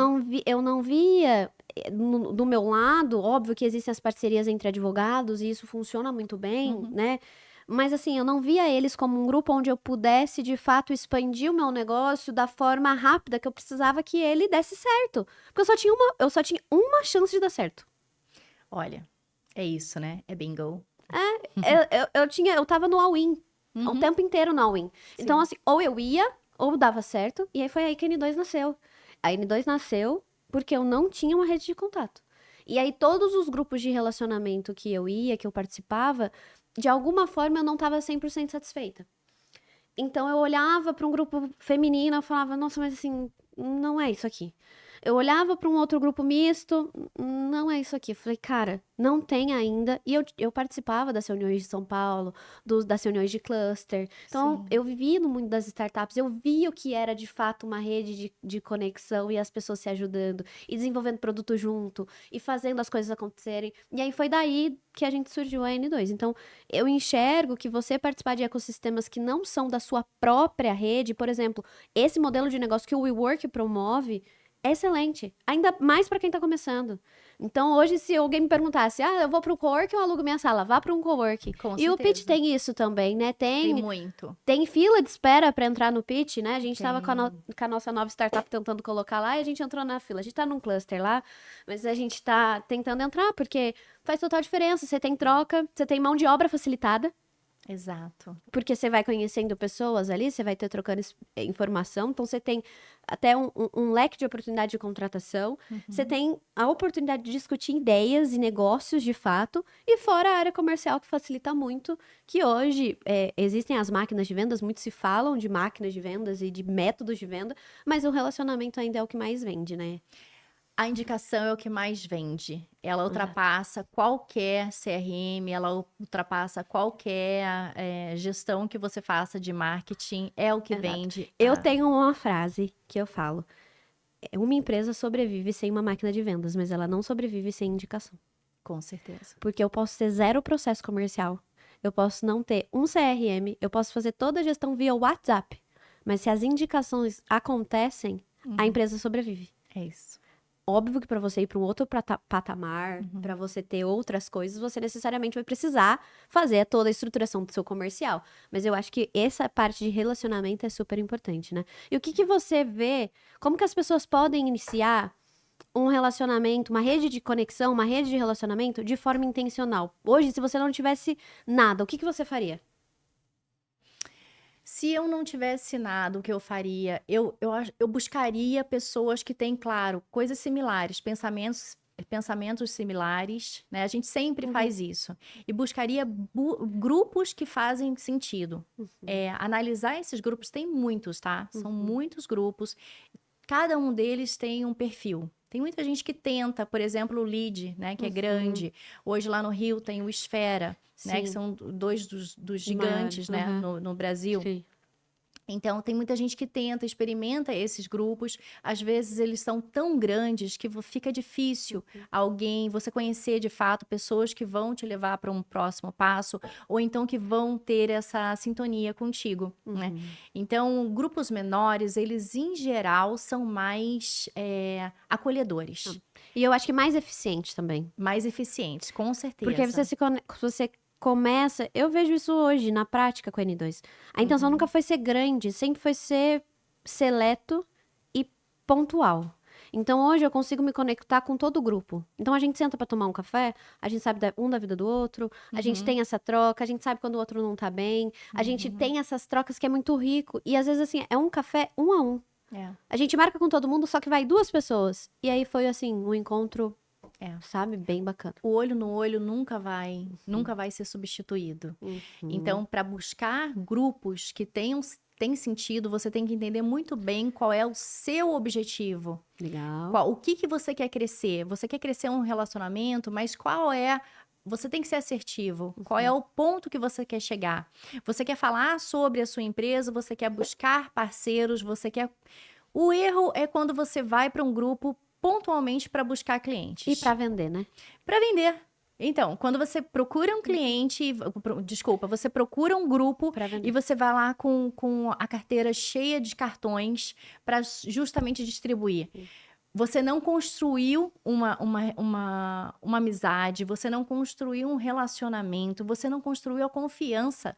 Eu não via, do meu lado, óbvio que existem as parcerias entre advogados, e isso funciona muito bem, né? Mas assim, eu não via eles como um grupo onde eu pudesse, de fato, expandir o meu negócio da forma rápida que eu precisava que ele desse certo. Porque eu só tinha uma chance de dar certo. Olha, é isso, né? É bingo. Eu tava no all-in. O Uhum. tempo inteiro no all-in. Sim. Então, assim, ou eu ia, ou dava certo. E aí foi aí que a N2 nasceu. A N2 nasceu porque eu não tinha uma rede de contato. E aí todos os grupos de relacionamento que eu ia, que eu participava, de alguma forma eu não tava 100% satisfeita. Então eu olhava para um grupo feminino e falava, nossa, mas assim, não é isso aqui. Eu olhava para um outro grupo misto, não é isso aqui. Eu falei, cara, não tem ainda. E eu participava das reuniões de São Paulo, das reuniões de cluster. Então, Sim. eu vivia no mundo das startups, eu via o que era de fato uma rede de conexão e as pessoas se ajudando, e desenvolvendo produto junto, e fazendo as coisas acontecerem. E aí foi daí que a gente surgiu a N2. Então, eu enxergo que você participar de ecossistemas que não são da sua própria rede, por exemplo, esse modelo de negócio que o WeWork promove, é excelente. Ainda mais para quem tá começando. Então, hoje, se alguém me perguntasse, eu vou pro cowork ou alugo minha sala? Vá para um cowork. Com E o pitch certeza. tem isso também, né? Tem Tem muito. fila de espera para entrar no pitch, né? A gente tava com Tem. com a nossa nova startup tentando colocar lá e a gente entrou na fila. A gente tá num cluster lá, mas a gente tá tentando entrar porque faz total diferença. Você tem troca, você tem mão de obra facilitada. Exato. Porque você vai conhecendo pessoas ali, você vai ter trocando informação, então você tem até um leque de oportunidade de contratação, você tem a oportunidade de discutir ideias e negócios de fato, e fora a área comercial que facilita muito, que hoje existem as máquinas de vendas, muito se falam de máquinas de vendas e de métodos de venda, mas o relacionamento ainda é o que mais vende, né? A indicação é o que mais vende. Ela ultrapassa qualquer CRM, ela ultrapassa qualquer gestão que você faça de marketing. É o que Exato. vende. Eu tenho uma frase que eu falo. Uma empresa sobrevive sem uma máquina de vendas, mas ela não sobrevive sem indicação. Com certeza. Porque eu posso ter zero processo comercial, eu posso não ter um CRM, eu posso fazer toda a gestão via WhatsApp. Mas se as indicações acontecem, a empresa sobrevive. É isso. Óbvio que para você ir para um outro patamar, para você ter outras coisas, você necessariamente vai precisar fazer toda a estruturação do seu comercial. Mas eu acho que essa parte de relacionamento é super importante, né? E o que você vê, como que as pessoas podem iniciar um relacionamento, uma rede de conexão, uma rede de relacionamento de forma intencional? Hoje, se você não tivesse nada, o que você faria? Se eu não tivesse nada, o que eu faria? Eu buscaria pessoas que têm, claro, coisas similares, pensamentos similares, né? A gente sempre faz isso. E buscaria grupos que fazem sentido. Analisar esses grupos, tem muitos, tá? São muitos grupos. Cada um deles tem um perfil. Tem muita gente que tenta, por exemplo, o Lead, né? Que é grande. Hoje lá no Rio tem o Esfera, né? Que são dois dos gigantes, né? No Brasil. Sim. Então, tem muita gente que tenta, experimenta esses grupos. Às vezes, eles são tão grandes que fica difícil você conhecer, de fato, pessoas que vão te levar para um próximo passo ou então que vão ter essa sintonia contigo, né? Então, grupos menores, eles, em geral, são mais acolhedores. E eu acho que mais eficiente também. Mais eficientes, com certeza. Porque você começa... Eu vejo isso hoje, na prática, com a N2. A intenção nunca foi ser grande, sempre foi ser seleto e pontual. Então, hoje, eu consigo me conectar com todo o grupo. Então, a gente senta pra tomar um café, a gente sabe um da vida do outro, a gente tem essa troca, a gente sabe quando o outro não tá bem, a gente tem essas trocas que é muito rico. E, às vezes, assim, é um café 1 a 1. A gente marca com todo mundo, só que vai 2 pessoas. E aí, foi, assim, um encontro... sabe? Bem bacana. O olho no olho nunca vai ser substituído. Então, para buscar grupos que têm sentido, você tem que entender muito bem qual é o seu objetivo. Legal. O que você quer crescer? Você quer crescer um relacionamento, mas você tem que ser assertivo. Qual é o ponto que você quer chegar? Você quer falar sobre a sua empresa, você quer buscar parceiros, O erro é quando você vai para um grupo pontualmente para buscar clientes. E para vender, né? Para vender. Então, quando você procura um cliente, você procura um grupo e você vai lá com a carteira cheia de cartões para justamente distribuir. você não construiu uma amizade, você não construiu um relacionamento, você não construiu a confiança.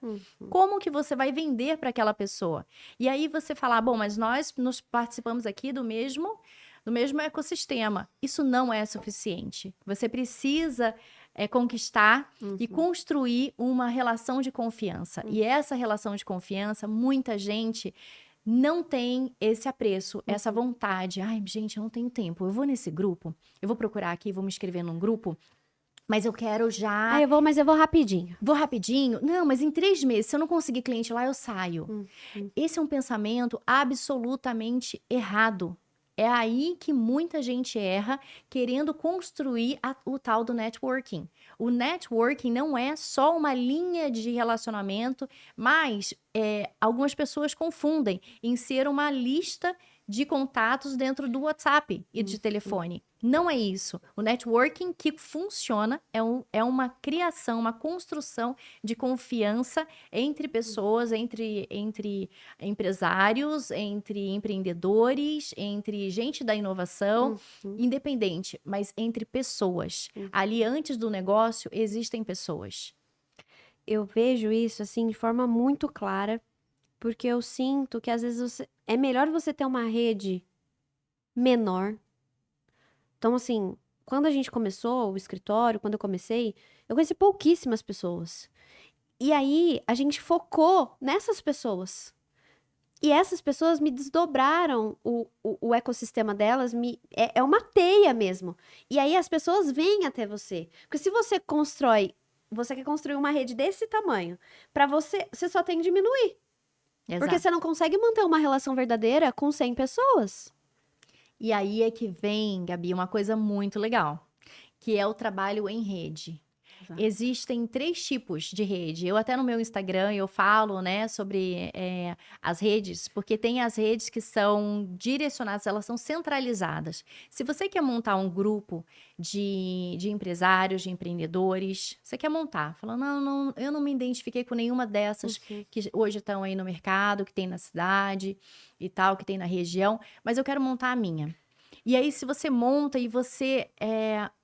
Como que você vai vender para aquela pessoa? E aí você fala, bom, mas nós nos participamos aqui do mesmo ecossistema. Isso não é suficiente. Você precisa conquistar e construir uma relação de confiança. E essa relação de confiança, muita gente não tem esse apreço, essa vontade. Ai, gente, eu não tenho tempo. Eu vou nesse grupo, eu vou procurar aqui, vou me inscrever num grupo, mas eu quero já... Ah, mas eu vou rapidinho. Vou rapidinho? Não, mas em 3 meses, se eu não conseguir cliente lá, eu saio. Esse é um pensamento absolutamente errado. É aí que muita gente erra, querendo construir o tal do networking. O networking não é só uma linha de relacionamento, mas algumas pessoas confundem em ser uma lista de contatos dentro do WhatsApp e de telefone. Não é isso. O networking que funciona é uma criação, uma construção de confiança entre pessoas, entre empresários, entre empreendedores, entre gente da inovação, independente, mas entre pessoas. Ali, antes do negócio, existem pessoas. Eu vejo isso, assim, de forma muito clara, porque eu sinto que, às vezes, é melhor você ter uma rede menor. Então, assim, quando a gente começou o escritório, quando eu comecei, eu conheci pouquíssimas pessoas. E aí, a gente focou nessas pessoas. E essas pessoas me desdobraram o ecossistema delas, é uma teia mesmo. E aí, as pessoas vêm até você. Porque se você quer construir uma rede desse tamanho, para você só tem que diminuir. Exato. Porque você não consegue manter uma relação verdadeira com 100 pessoas. E aí é que vem, Gabi, uma coisa muito legal, que é o trabalho em rede. Exato. Existem 3 tipos de rede. Eu até no meu Instagram eu falo, né, sobre as redes, porque tem as redes que são direcionadas, elas são centralizadas. Se você quer montar um grupo de empresários, de empreendedores, você quer montar, fala, não, eu não me identifiquei com nenhuma dessas que hoje estão aí no mercado, que tem na cidade e tal, que tem na região, mas eu quero montar a minha. E aí, se você monta e você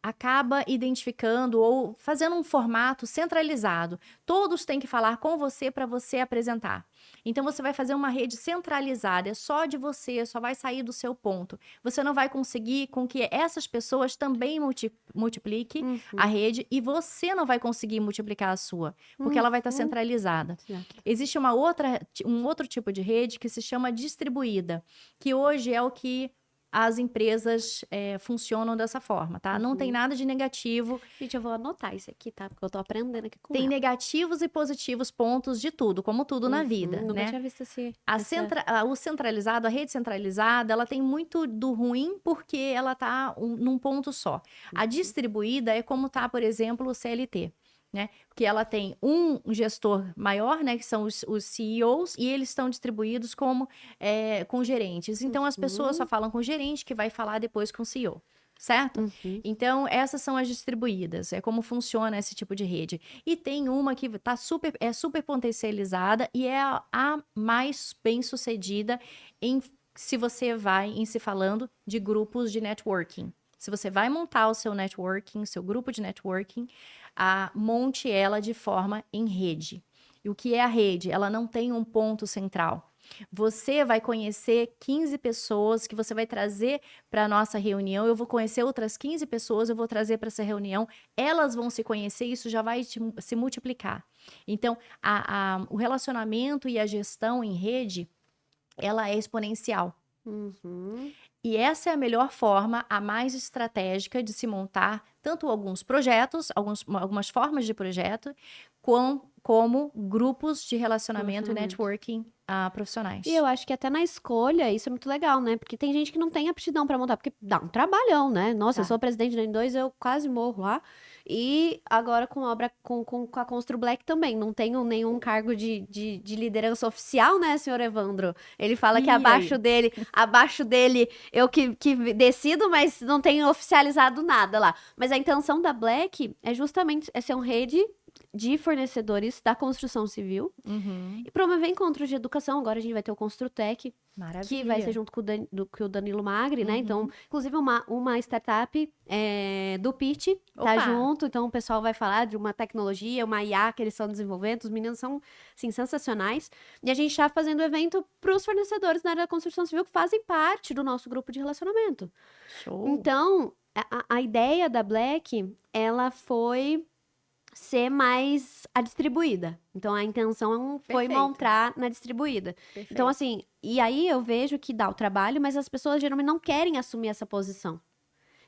acaba identificando ou fazendo um formato centralizado, todos têm que falar com você para você apresentar. Então, você vai fazer uma rede centralizada, é só de você, só vai sair do seu ponto. Você não vai conseguir com que essas pessoas também multipliquem a rede e você não vai conseguir multiplicar a sua, porque ela vai estar centralizada. Existe um outro tipo de rede que se chama distribuída, que hoje é o que as empresas funcionam dessa forma, tá? Não tem nada de negativo. Gente, eu vou anotar isso aqui, tá? Porque eu tô aprendendo aqui com Tem ela. negativos e positivos pontos de tudo, como tudo na vida, Nunca né? tinha visto O centralizado, a rede centralizada, ela tem muito do ruim porque ela tá num ponto só. A distribuída é como tá, por exemplo, o CLT. Né? Porque ela tem um gestor maior, né? Que são os CEOs, e eles estão distribuídos com gerentes. Então, as pessoas só falam com o gerente, que vai falar depois com o CEO, certo? Então, essas são as distribuídas. É como funciona esse tipo de rede. E tem uma que é super potencializada e é a mais bem-sucedida se você vai em se falando de grupos de networking. Se você vai montar o seu networking, seu grupo de networking, monte ela de forma em rede. E o que é a rede? Ela não tem um ponto central. Você vai conhecer 15 pessoas que você vai trazer para a nossa reunião. Eu vou conhecer outras 15 pessoas, eu vou trazer para essa reunião. Elas vão se conhecer, isso já vai se multiplicar. Então, o relacionamento e a gestão em rede, ela é exponencial. E essa é a melhor forma, a mais estratégica de se montar tanto alguns projetos, algumas formas de projeto, como grupos de relacionamento e networking profissionais. E eu acho que até na escolha, isso é muito legal, né? Porque tem gente que não tem aptidão pra montar, porque dá um trabalhão, né? Nossa, eu sou presidente da N2, eu quase morro lá. E agora com a Constru Black também, não tenho nenhum cargo de liderança oficial, né, senhor Evandro? Ele fala que abaixo dele eu que decido, mas não tenho oficializado nada lá. Mas a intenção da Black é justamente ser uma rede de fornecedores da construção civil e promover encontros de educação. Agora a gente vai ter o Construtec, Maravilha. que vai ser junto com o Danilo Magri, né? Então, inclusive uma startup do Pitch tá Opa. junto. Então, o pessoal vai falar de uma tecnologia, uma IA que eles estão desenvolvendo. Os meninos são, assim, sensacionais. E a gente tá fazendo evento pros fornecedores na área da construção civil que fazem parte do nosso grupo de relacionamento. Show. Então, a ideia da Black, ela foi ser mais a distribuída. Então, a intenção foi Perfeito. montar na distribuída. Perfeito. Então, assim, e aí eu vejo que dá o trabalho, mas as pessoas geralmente não querem assumir essa posição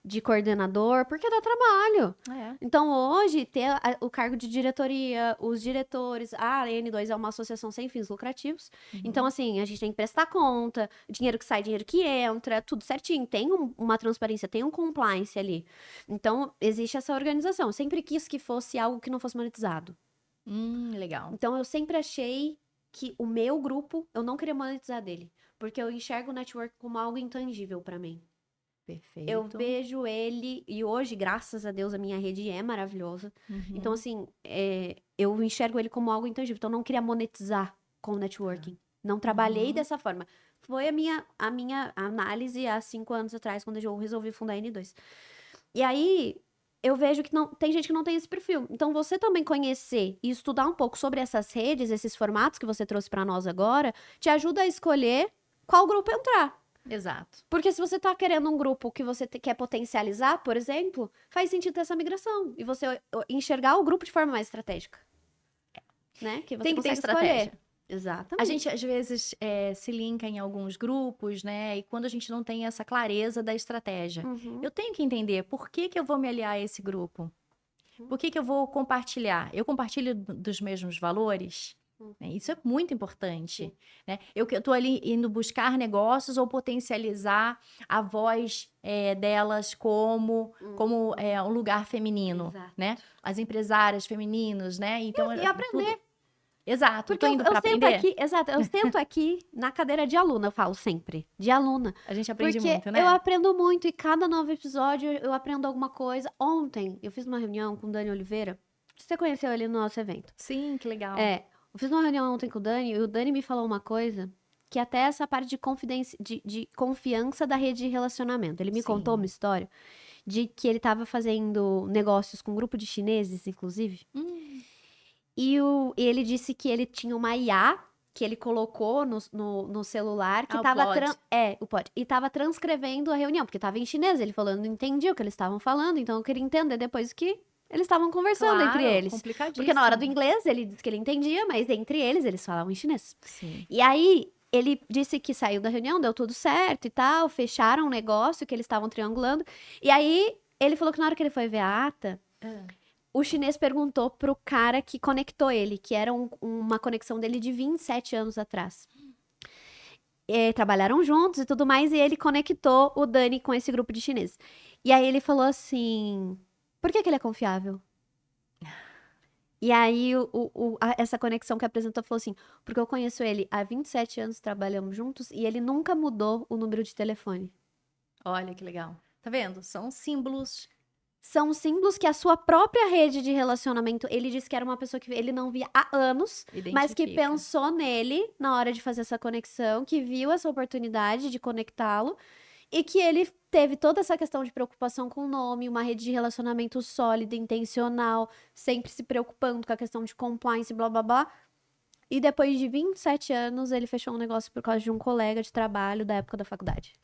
de coordenador, porque dá trabalho. Então, hoje, ter o cargo de diretoria, os diretores, a N2 é uma associação sem fins lucrativos. Então, assim, a gente tem que prestar conta, dinheiro que sai, dinheiro que entra, tudo certinho. Tem uma transparência, tem um compliance ali. Então, existe essa organização. Eu sempre quis que fosse algo que não fosse monetizado. Legal. Então, eu sempre achei que o meu grupo, eu não queria monetizar dele. Porque eu enxergo o network como algo intangível pra mim. Perfeito. Eu vejo ele, e hoje, graças a Deus, a minha rede é maravilhosa. Então, assim, eu enxergo ele como algo intangível. Então, eu não queria monetizar com o networking. Não trabalhei dessa forma. Foi a minha análise há 5 anos atrás, quando eu resolvi fundar a N2. E aí, eu vejo que tem gente que não tem esse perfil. Então, você também conhecer e estudar um pouco sobre essas redes, esses formatos que você trouxe pra nós agora, te ajuda a escolher qual grupo entrar. Exato. Porque se você tá querendo um grupo que você quer potencializar, por exemplo, faz sentido ter essa migração. E você enxergar o grupo de forma mais estratégica. Né? Que você Tem que ter consegue estratégia. escolher. Exatamente. A gente, às vezes, se linka em alguns grupos, né? E quando a gente não tem essa clareza da estratégia. Eu tenho que entender por que eu vou me aliar a esse grupo. Por que eu vou compartilhar? Eu compartilho dos mesmos valores? Isso é muito importante, né? Eu tô ali indo buscar negócios ou potencializar a voz delas como um lugar feminino, Exato. né? As empresárias femininas, né? Então, E aprender. Exato, Porque tô indo pra sento aprender. aqui, exato, eu sento aqui na cadeira de aluna, eu falo sempre, de aluna. A gente aprende Porque muito, né? eu aprendo muito e cada novo episódio eu aprendo alguma coisa. Ontem eu fiz uma reunião com o Dani Oliveira, você conheceu ele no nosso evento. Sim, que legal. Eu fiz uma reunião ontem com o Dani e o Dani me falou uma coisa que até essa parte de confiança da rede de relacionamento. Ele me Sim. contou uma história de que ele estava fazendo negócios com um grupo de chineses, inclusive. E ele disse que ele tinha uma IA que ele colocou no celular que o tava Plod. o Plod, e tava transcrevendo a reunião, porque tava em chinês. Ele falou, eu não entendia o que eles estavam falando, então eu queria entender depois o que eles estavam conversando entre eles. Complicadíssimo. Porque na hora do inglês ele disse que ele entendia, mas entre eles falavam em chinês. Sim. E aí ele disse que saiu da reunião, deu tudo certo e tal, fecharam um negócio que eles estavam triangulando. E aí ele falou que na hora que ele foi ver a ata, o chinês perguntou pro cara que conectou ele, que era uma conexão dele de 27 anos atrás. Trabalharam juntos e tudo mais, e ele conectou o Dani com esse grupo de chineses. E aí ele falou assim, por que ele é confiável? E aí essa conexão que apresentou falou assim, porque eu conheço ele há 27 anos, trabalhamos juntos, e ele nunca mudou o número de telefone. Olha que legal. Tá vendo? São símbolos. São símbolos que a sua própria rede de relacionamento, ele disse que era uma pessoa que ele não via há anos, mas que Identifica. pensou nele na hora de fazer essa conexão, que viu essa oportunidade de conectá-lo, e que ele teve toda essa questão de preocupação com o nome, uma rede de relacionamento sólida, intencional, sempre se preocupando com a questão de compliance, blá, blá, blá. E depois de 27 anos, ele fechou um negócio por causa de um colega de trabalho da época da faculdade.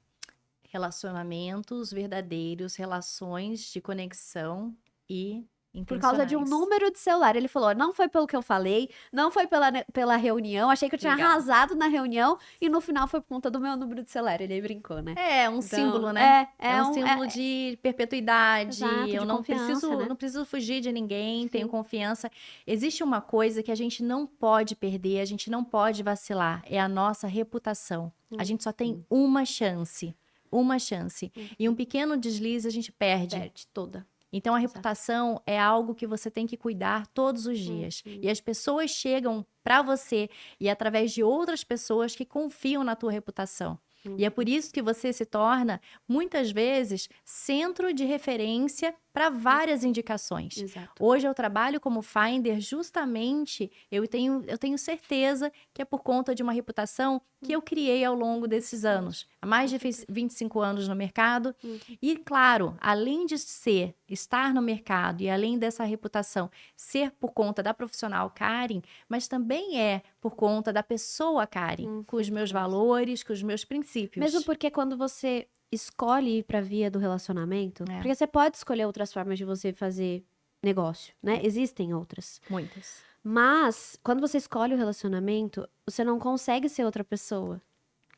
Relacionamentos verdadeiros, relações de conexão e Por causa de um intencionais. número de celular. Ele falou, não foi pelo que eu falei, não foi pela reunião, achei que eu tinha Legal. arrasado na reunião, e no final foi por conta do meu número de celular. Ele aí brincou, né? É um Então, símbolo, né? É um símbolo de perpetuidade. Exato, de eu não confiança, preciso, né? não preciso fugir de ninguém, Sim. tenho confiança. Existe uma coisa que a gente não pode perder, a gente não pode vacilar, é a nossa reputação. A gente só tem uma chance. Uma chance. E um pequeno deslize a gente perde. Perde toda. Então, a Exato. reputação é algo que você tem que cuidar todos os dias. E as pessoas chegam para você e através de outras pessoas que confiam na tua reputação. E é por isso que você se torna, muitas vezes, centro de referência para várias indicações. Exato. Hoje eu trabalho como Finder justamente, eu tenho certeza que é por conta de uma reputação que eu criei ao longo desses anos. Há mais de 25 anos no mercado. E, claro, além de estar no mercado e além dessa reputação ser por conta da profissional Karen, mas também é por conta da pessoa Karen, com os meus valores, com os meus princípios. Mesmo porque quando você escolhe ir pra via do relacionamento, porque você pode escolher outras formas de você fazer negócio, né? Existem outras. Muitas. Mas, quando você escolhe o relacionamento, você não consegue ser outra pessoa.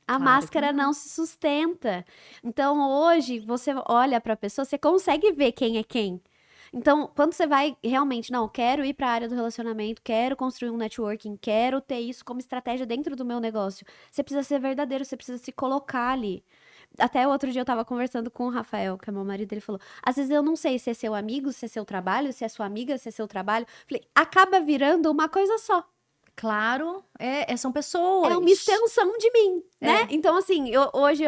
A Claro máscara que não se sustenta. Então, hoje, você olha pra pessoa, você consegue ver quem é quem. Então, quando você vai realmente, não, quero ir para a área do relacionamento, quero construir um networking, quero ter isso como estratégia dentro do meu negócio, você precisa ser verdadeiro, você precisa se colocar ali. Até outro dia eu tava conversando com o Rafael, que é meu marido, ele falou, às vezes eu não sei se é seu amigo, se é seu trabalho, se é sua amiga, se é seu trabalho. Falei, acaba virando uma coisa só. Claro, são pessoas. É uma extensão de mim, né? É. Então, assim, hoje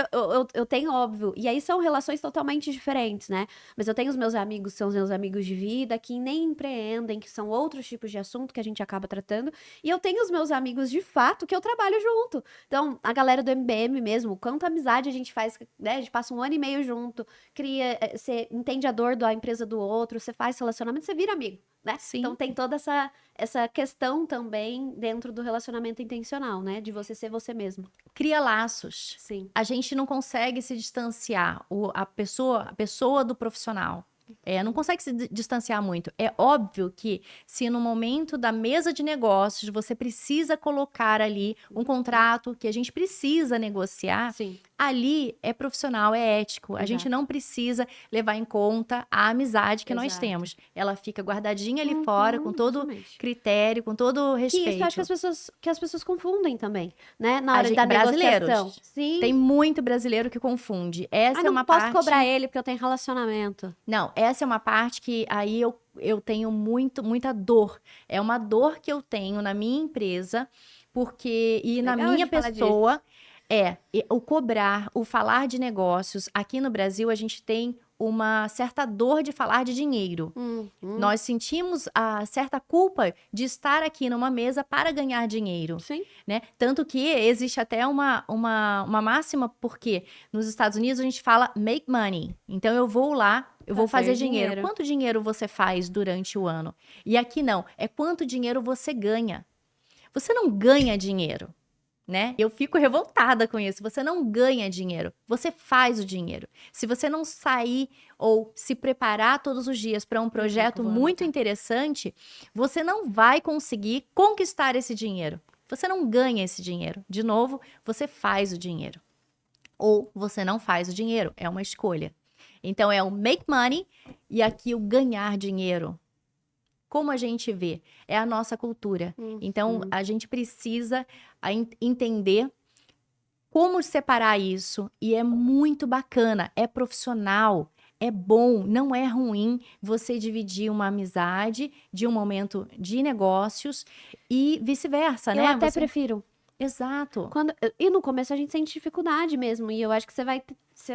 eu tenho, óbvio, e aí são relações totalmente diferentes, né? Mas eu tenho os meus amigos, são os meus amigos de vida, que nem empreendem, que são outros tipos de assunto que a gente acaba tratando. E eu tenho os meus amigos de fato que eu trabalho junto. Então, a galera do MBM mesmo, quanta amizade a gente faz, né? A gente passa 1 ano e meio junto, você entende a dor da empresa do outro, você faz relacionamento, você vira amigo, né? Sim. Então, tem toda essa questão também dentro do relacionamento intencional, né? De você ser você mesmo. Cria laços. Sim. A gente não consegue se distanciar, a pessoa do profissional. Não consegue se distanciar muito. É óbvio que se no momento da mesa de negócios você precisa colocar ali um contrato que a gente precisa negociar, Sim. ali é profissional, é ético. A gente não precisa levar em conta a amizade que nós Exato. temos. Ela fica guardadinha ali fora, com todo Exatamente. critério, com todo Que respeito. isso eu acho que as pessoas confundem também, né? Na hora gente- da brasileiros. negociação. Sim. Tem muito brasileiro que confunde. Essa é não uma posso parte... cobrar ele porque eu tenho relacionamento. Não, essa é uma parte que aí eu tenho muita dor. É uma dor que eu tenho na minha empresa, porque... E na Legal minha de falar pessoa, o cobrar, o falar de negócios. Aqui no Brasil, a gente tem uma certa dor de falar de dinheiro. Nós sentimos a certa culpa de estar aqui numa mesa para ganhar dinheiro. Sim. Né? Tanto que existe até uma máxima, porque nos Estados Unidos a gente fala make money. Então eu vou lá, eu vou fazer dinheiro. Quanto dinheiro você faz durante o ano? E aqui não, é quanto dinheiro você ganha. Você não ganha dinheiro, né? Eu fico revoltada com isso. Você não ganha dinheiro, você faz o dinheiro. Se você não sair ou se preparar todos os dias para um projeto muito interessante, você não vai conseguir conquistar esse dinheiro. Você não ganha esse dinheiro. De novo, você faz o dinheiro. Ou você não faz o dinheiro. É uma escolha. Então, é o make money e aqui o ganhar dinheiro. Como a gente vê? É a nossa cultura. Então, a gente precisa entender como separar isso. E é muito bacana. É profissional. É bom, não é ruim você dividir uma amizade de um momento de negócios e vice-versa, né? Eu até prefiro. Exato. E no começo a gente sente dificuldade mesmo. E eu acho que você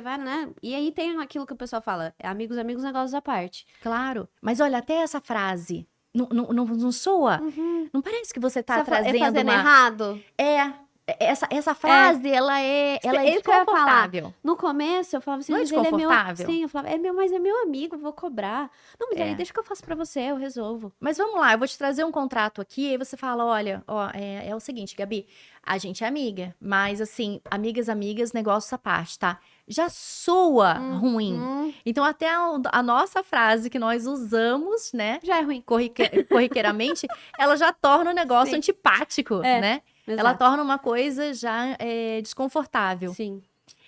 vai, né? E aí tem aquilo que o pessoal fala: amigos, negócios à parte. Claro. Mas olha, até essa frase não soa? Não parece que você tá trazendo fazendo uma... errado? Essa frase, ela é desconfortável. No começo, eu falava assim, Não é mas ele é meu... desconfortável? Sim, eu falava, mas é meu amigo, vou cobrar. Não, mas aí deixa que eu faço pra você, eu resolvo. Mas vamos lá, eu vou te trazer um contrato aqui, aí você fala, olha, é o seguinte, Gabi, a gente é amiga, mas assim, amigas, negócios à parte, tá? Já soa ruim. Então, até a nossa frase que nós usamos, né? Já é ruim. Corriqueiramente, ela já torna o negócio antipático, né? Exato. Ela torna uma coisa já desconfortável. Sim.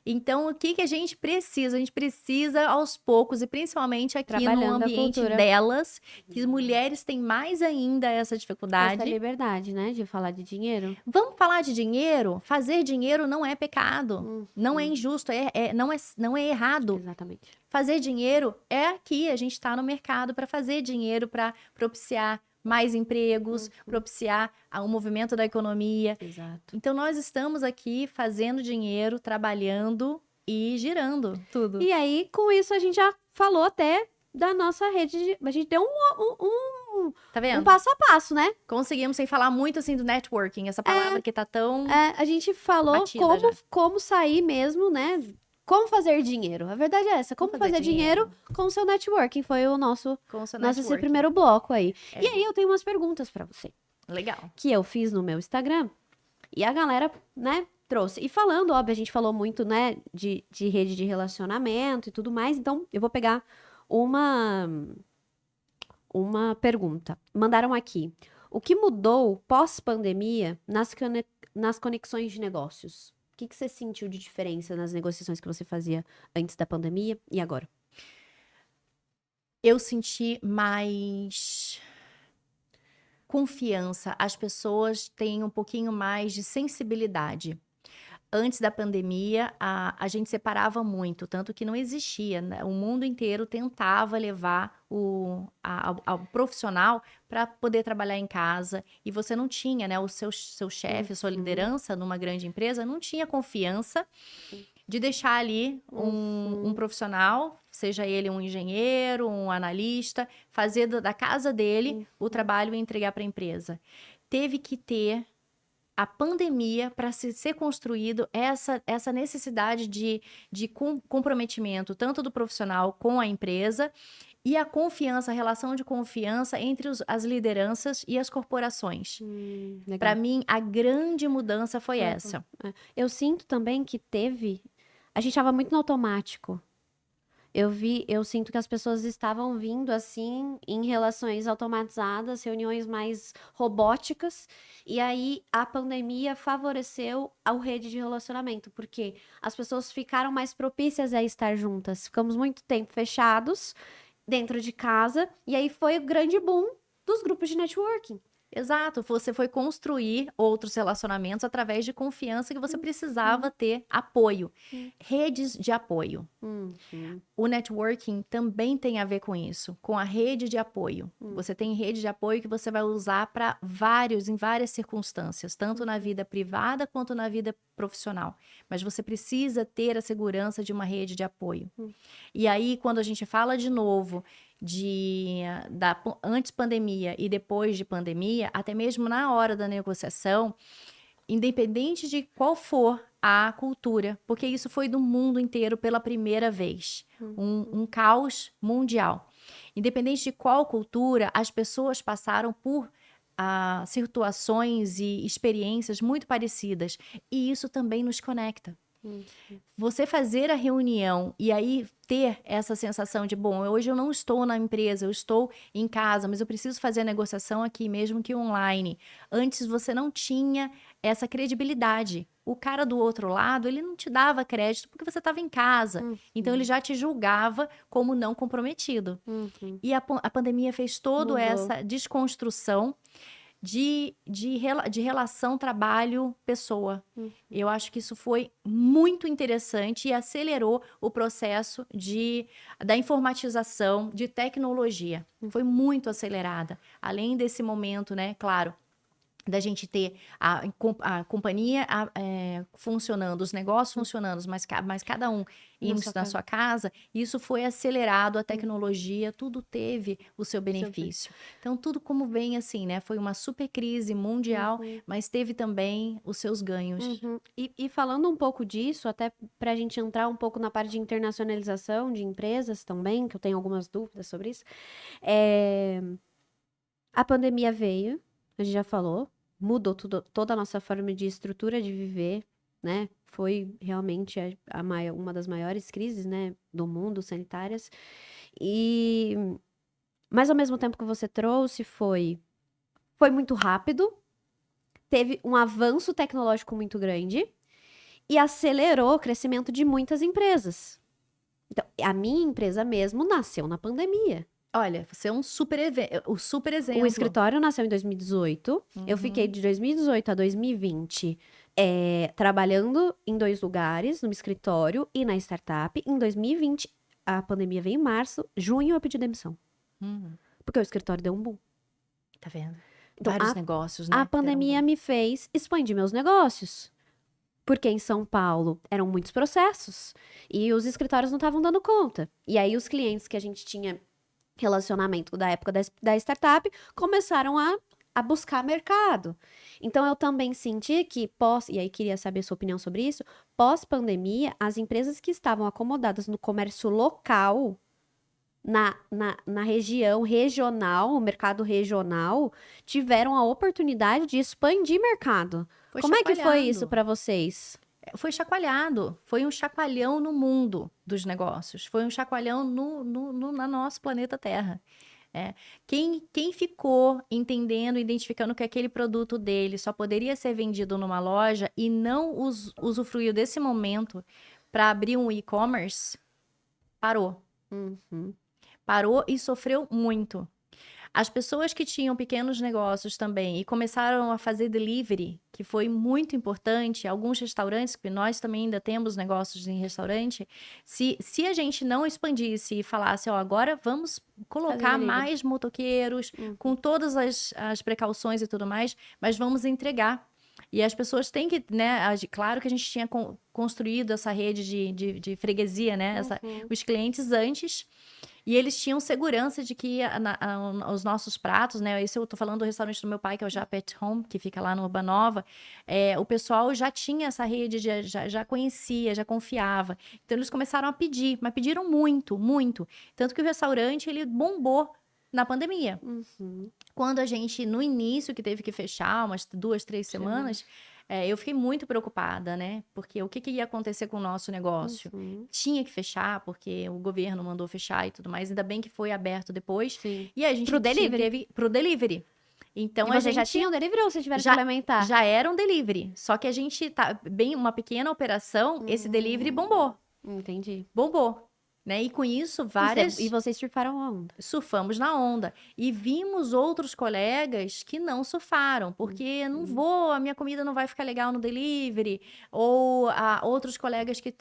Então, o que a gente precisa? A gente precisa, aos poucos, e principalmente aqui no ambiente delas, que as mulheres têm mais ainda essa dificuldade. Essa liberdade, né? De falar de dinheiro. Vamos falar de dinheiro? Fazer dinheiro não é pecado. Não é injusto, não é errado. Exatamente. Fazer dinheiro é aqui, a gente está no mercado para fazer dinheiro, para propiciar mais empregos, propiciar o movimento da economia. Exato. Então, nós estamos aqui fazendo dinheiro, trabalhando e girando tudo. E aí, com isso, a gente já falou até da nossa rede. A gente deu Tá um vendo? passo a passo, né? Conseguimos, sem falar muito assim do networking, essa palavra que tá tão... A gente falou Batida já. como sair mesmo, né? Como fazer dinheiro. A verdade é essa. Como fazer dinheiro com o seu networking. Foi o nosso Com o seu esse networking. primeiro bloco aí. É. E aí eu tenho umas perguntas pra você. Legal. Que eu fiz no meu Instagram. E a galera, né, trouxe. E falando, óbvio, a gente falou muito, né, de rede de relacionamento e tudo mais. Então, eu vou pegar uma pergunta. Mandaram aqui. O que mudou pós-pandemia nas conexões de negócios? O que você sentiu de diferença nas negociações que você fazia antes da pandemia e agora? Eu senti mais confiança. As pessoas têm um pouquinho mais de sensibilidade. Antes da pandemia, a gente separava muito, tanto que não existia, né? O mundo inteiro tentava levar ao profissional para poder trabalhar em casa, e você não tinha, né? O seu chefe, a sua liderança numa grande empresa não tinha confiança de deixar ali um profissional, seja ele um engenheiro, um analista, fazer da casa dele o trabalho e entregar para a empresa. Teve que ter a pandemia para ser construído essa necessidade de comprometimento, tanto do profissional com a empresa, e a confiança, a relação de confiança entre as lideranças e as corporações. Para mim, a grande mudança foi essa. Eu sinto também que a gente estava muito no automático. Eu sinto que as pessoas estavam vindo assim em relações automatizadas, reuniões mais robóticas, e aí a pandemia favoreceu a rede de relacionamento, porque as pessoas ficaram mais propícias a estar juntas. Ficamos muito tempo fechados dentro de casa, e aí foi o grande boom dos grupos de networking. Exato, você foi construir outros relacionamentos através de confiança que você precisava ter apoio. Redes de apoio. O networking também tem a ver com isso, com a rede de apoio. Você tem rede de apoio que você vai usar em várias circunstâncias, tanto na vida privada quanto na vida profissional. Mas você precisa ter a segurança de uma rede de apoio. E aí, quando a gente fala de novo da antes pandemia e depois de pandemia, até mesmo na hora da negociação, independente de qual for a cultura, porque isso foi do mundo inteiro pela primeira vez, um caos mundial. Independente de qual cultura, as pessoas passaram por situações e experiências muito parecidas, e isso também nos conecta. Você fazer a reunião e aí ter essa sensação de, bom, hoje eu não estou na empresa, eu estou em casa, mas eu preciso fazer a negociação aqui, mesmo que online. Antes você não tinha essa credibilidade. O cara do outro lado, ele não te dava crédito porque você estava em casa. Então ele já te julgava como não comprometido. E a pandemia fez toda essa desconstrução de relação trabalho-pessoa. Eu acho que isso foi muito interessante e acelerou o processo da informatização, de tecnologia. Foi muito acelerada. Além desse momento, né, claro, da gente ter a companhia funcionando, os negócios funcionando, mas cada um indo na sua casa, isso foi acelerado, a tecnologia, tudo teve o seu benefício. Então, tudo como vem assim, né? Foi uma super crise mundial, mas teve também os seus ganhos. E falando um pouco disso, até pra gente entrar um pouco na parte de internacionalização de empresas também, que eu tenho algumas dúvidas sobre isso, a pandemia veio, a gente já falou, mudou toda a nossa forma de estrutura de viver, né? Foi realmente uma das maiores crises, né, do mundo, sanitárias. Mas ao mesmo tempo que você trouxe, foi muito rápido, teve um avanço tecnológico muito grande e acelerou o crescimento de muitas empresas. Então, a minha empresa mesmo nasceu na pandemia. Olha, você é um super exemplo. O escritório nasceu em 2018. Eu fiquei de 2018 a 2020 trabalhando em 2 lugares, no escritório e na startup. Em 2020, a pandemia veio em março. Junho, eu pedi demissão. Porque o escritório deu um boom. Tá vendo? Então, Vários negócios, né? A pandemia me fez expandir meus negócios. Porque em São Paulo eram muitos processos. E os escritórios não estavam dando conta. E aí, os clientes que a gente tinha relacionamento da época da startup, começaram a buscar mercado. Então, eu também senti que e aí queria saber sua opinião sobre isso, pós-pandemia, as empresas que estavam acomodadas no comércio local, na região regional, o mercado regional, tiveram a oportunidade de expandir mercado. Como é que foi isso para vocês? Foi chacoalhado, foi um chacoalhão no mundo dos negócios, foi um chacoalhão no nosso planeta Terra. Quem ficou entendendo, identificando que aquele produto dele só poderia ser vendido numa loja e não usufruiu desse momento para abrir um e-commerce, parou. Parou e sofreu muito. As pessoas que tinham pequenos negócios também e começaram a fazer delivery, que foi muito importante, alguns restaurantes, que nós também ainda temos negócios em restaurante, se a gente não expandisse e falasse, agora vamos colocar mais motoqueiros, com todas as precauções e tudo mais, mas vamos entregar. E as pessoas têm que, né, claro que a gente tinha construído essa rede de freguesia, né, os clientes antes, e eles tinham segurança de que os nossos pratos, né, esse eu tô falando do restaurante do meu pai, que é o Japet Home, que fica lá no Urbanova, o pessoal já tinha essa rede, já conhecia, já confiava. Então eles começaram a pedir, mas pediram muito, muito. Tanto que o restaurante, ele bombou na pandemia. Quando a gente, no início, que teve que fechar, umas 2, 3 semanas, eu fiquei muito preocupada, né? Porque o que ia acontecer com o nosso negócio? Tinha que fechar, porque o governo mandou fechar e tudo mais. Ainda bem que foi aberto depois. E a gente teve pro delivery. Então, e vocês já tinham delivery ou vocês tiveram que implementar? Já era um delivery. Só que a gente, uma pequena operação, esse delivery bombou. Entendi. Bombou. Né? E com isso, E vocês surfaram a onda? Surfamos na onda. E vimos outros colegas que não surfaram, porque a minha comida não vai ficar legal no delivery. Ou outros colegas que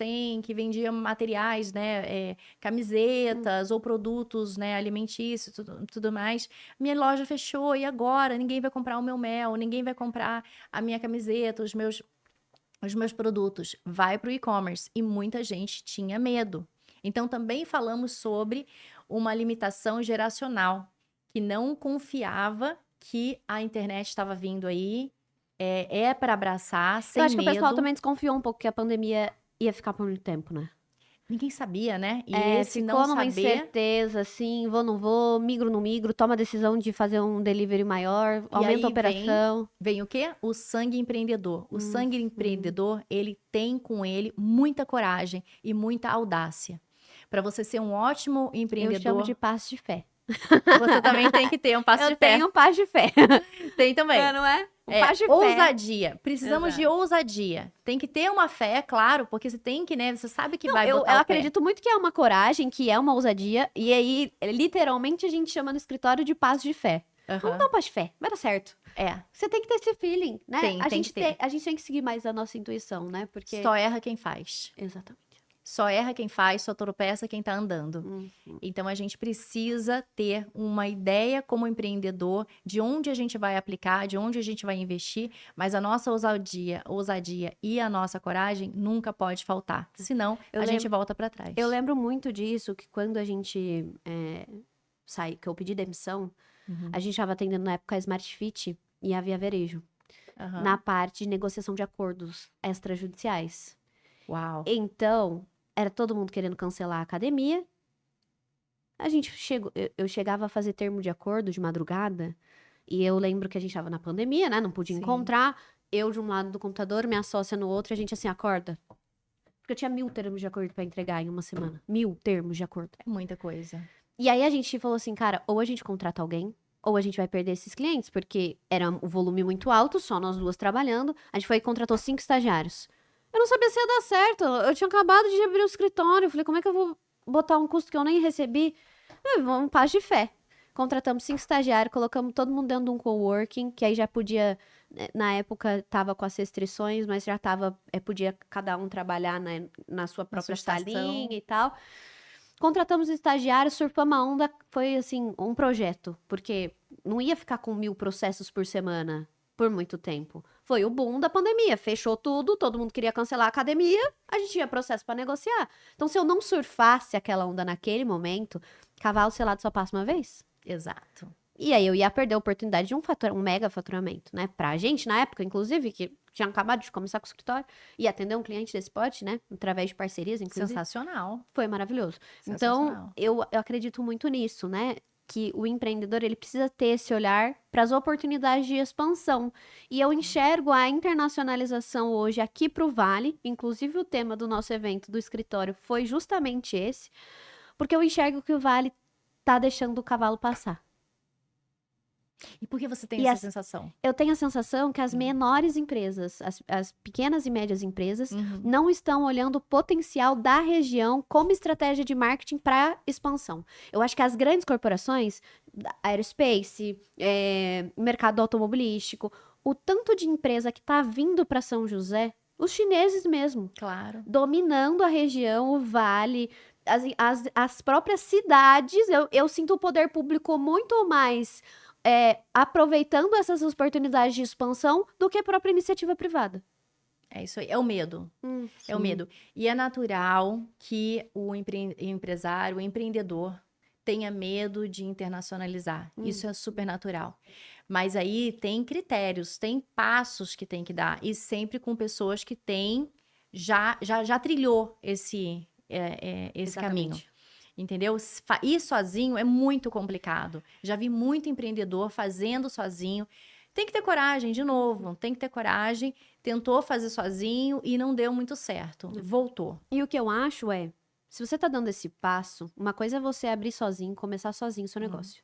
vendiam materiais, né? Camisetas ou produtos, né? Alimentícios, tudo mais. Minha loja fechou, e agora? Ninguém vai comprar o meu mel, ninguém vai comprar a minha camiseta, os meus produtos. Vai para o e-commerce. E muita gente tinha medo. Então, também falamos sobre uma limitação geracional, que não confiava que a internet estava vindo aí, para abraçar, sem medo. Eu acho que o pessoal também desconfiou um pouco que a pandemia ia ficar por muito tempo, né? Ninguém sabia, né? E ficou numa incerteza, assim, vou, não vou, migro, não migro, toma a decisão de fazer um delivery maior, aumenta a operação. Vem o quê? O sangue empreendedor. O sangue empreendedor, ele tem com ele muita coragem e muita audácia. Para você ser um ótimo empreendedor... Eu chamo de passo de fé. Você também tem que ter um passo de fé. Eu tenho um passo de fé. Tem também. Não é? Um passo de fé. Ousadia. Precisamos de ousadia. Tem que ter uma fé, claro, porque você tem que, né? Você sabe que vai botar o pé. Eu acredito muito que é uma coragem, que é uma ousadia. E aí, literalmente, a gente chama no escritório de passo de fé. Vamos dar um passo de fé. Vai dar certo. Você tem que ter esse feeling, né? A gente tem que seguir mais a nossa intuição, né? Porque... Só erra quem faz. Exatamente. Só erra quem faz, só tropeça quem tá andando. Então, a gente precisa ter uma ideia como empreendedor de onde a gente vai aplicar, de onde a gente vai investir, mas a nossa ousadia e a nossa coragem nunca pode faltar. Senão, gente volta para trás. Eu lembro muito disso, que quando a gente que eu pedi demissão, a gente estava atendendo na época a Smart Fit e a Via Varejo, na parte de negociação de acordos extrajudiciais. Uau! Então... era todo mundo querendo cancelar a academia. Eu chegava a fazer termo de acordo de madrugada. E eu lembro que a gente tava na pandemia, né? Não podia encontrar. Eu de um lado do computador, minha sócia no outro. E a gente assim, acorda. Porque eu tinha 1000 termos de acordo pra entregar em uma semana. 1000 termos de acordo. É muita coisa. E aí a gente falou assim, cara, ou a gente contrata alguém, ou a gente vai perder esses clientes. Porque era um volume muito alto, só nós duas trabalhando. A gente foi e contratou 5 estagiários. Eu não sabia se ia dar certo. Eu tinha acabado de abrir o escritório. Eu falei, como é que eu vou botar um custo que eu nem recebi? Vamos, passo de fé. Contratamos 5 estagiários, colocamos todo mundo dentro de um coworking, que aí já podia, na época, tava com as restrições, mas já tava, podia cada um trabalhar na sua própria salinha e tal. Contratamos estagiários, surfamos a onda, foi assim, um projeto, porque não ia ficar com 1000 processos por semana por muito tempo. foi o boom da pandemia. Fechou tudo, todo mundo queria cancelar a academia, a gente tinha processo para negociar. Então, se eu não surfasse aquela onda naquele momento, cavalo selado só passa uma vez. Exato. E aí eu ia perder a oportunidade de um mega faturamento, né? Pra gente, na época, inclusive, que tinha acabado de começar com o escritório, e atender um cliente desse porte, né? Através de parcerias, inclusive. Sensacional. Foi maravilhoso. Sensacional. Então, eu acredito muito nisso, né? Que o empreendedor, ele precisa ter esse olhar para as oportunidades de expansão. E eu enxergo a internacionalização hoje aqui para o Vale, inclusive o tema do nosso evento do escritório foi justamente esse, porque eu enxergo que o Vale tá deixando o cavalo passar. E por que você tem E essa sensação? Eu tenho a sensação que as menores empresas, as pequenas e médias empresas, não estão olhando o potencial da região como estratégia de marketing para expansão. Eu acho que as grandes corporações, aerospace, mercado automobilístico, o tanto de empresa que está vindo para São José, os chineses mesmo, Claro. dominando a região, o vale, as próprias cidades, eu sinto o poder público muito mais aproveitando essas oportunidades de expansão do que a própria iniciativa privada. É isso aí, é o medo. É o medo. E é natural que o empresário, o empreendedor, tenha medo de internacionalizar. Isso é super natural. Mas aí tem critérios, tem passos que tem que dar. E sempre com pessoas que já trilhou esse caminho. Entendeu? Ir sozinho é muito complicado. Já vi muito empreendedor fazendo sozinho. Tem que ter coragem, de novo. Tem que ter coragem. Tentou fazer sozinho e não deu muito certo. Voltou. E o que eu acho se você tá dando esse passo, uma coisa é você abrir sozinho, começar sozinho o seu negócio.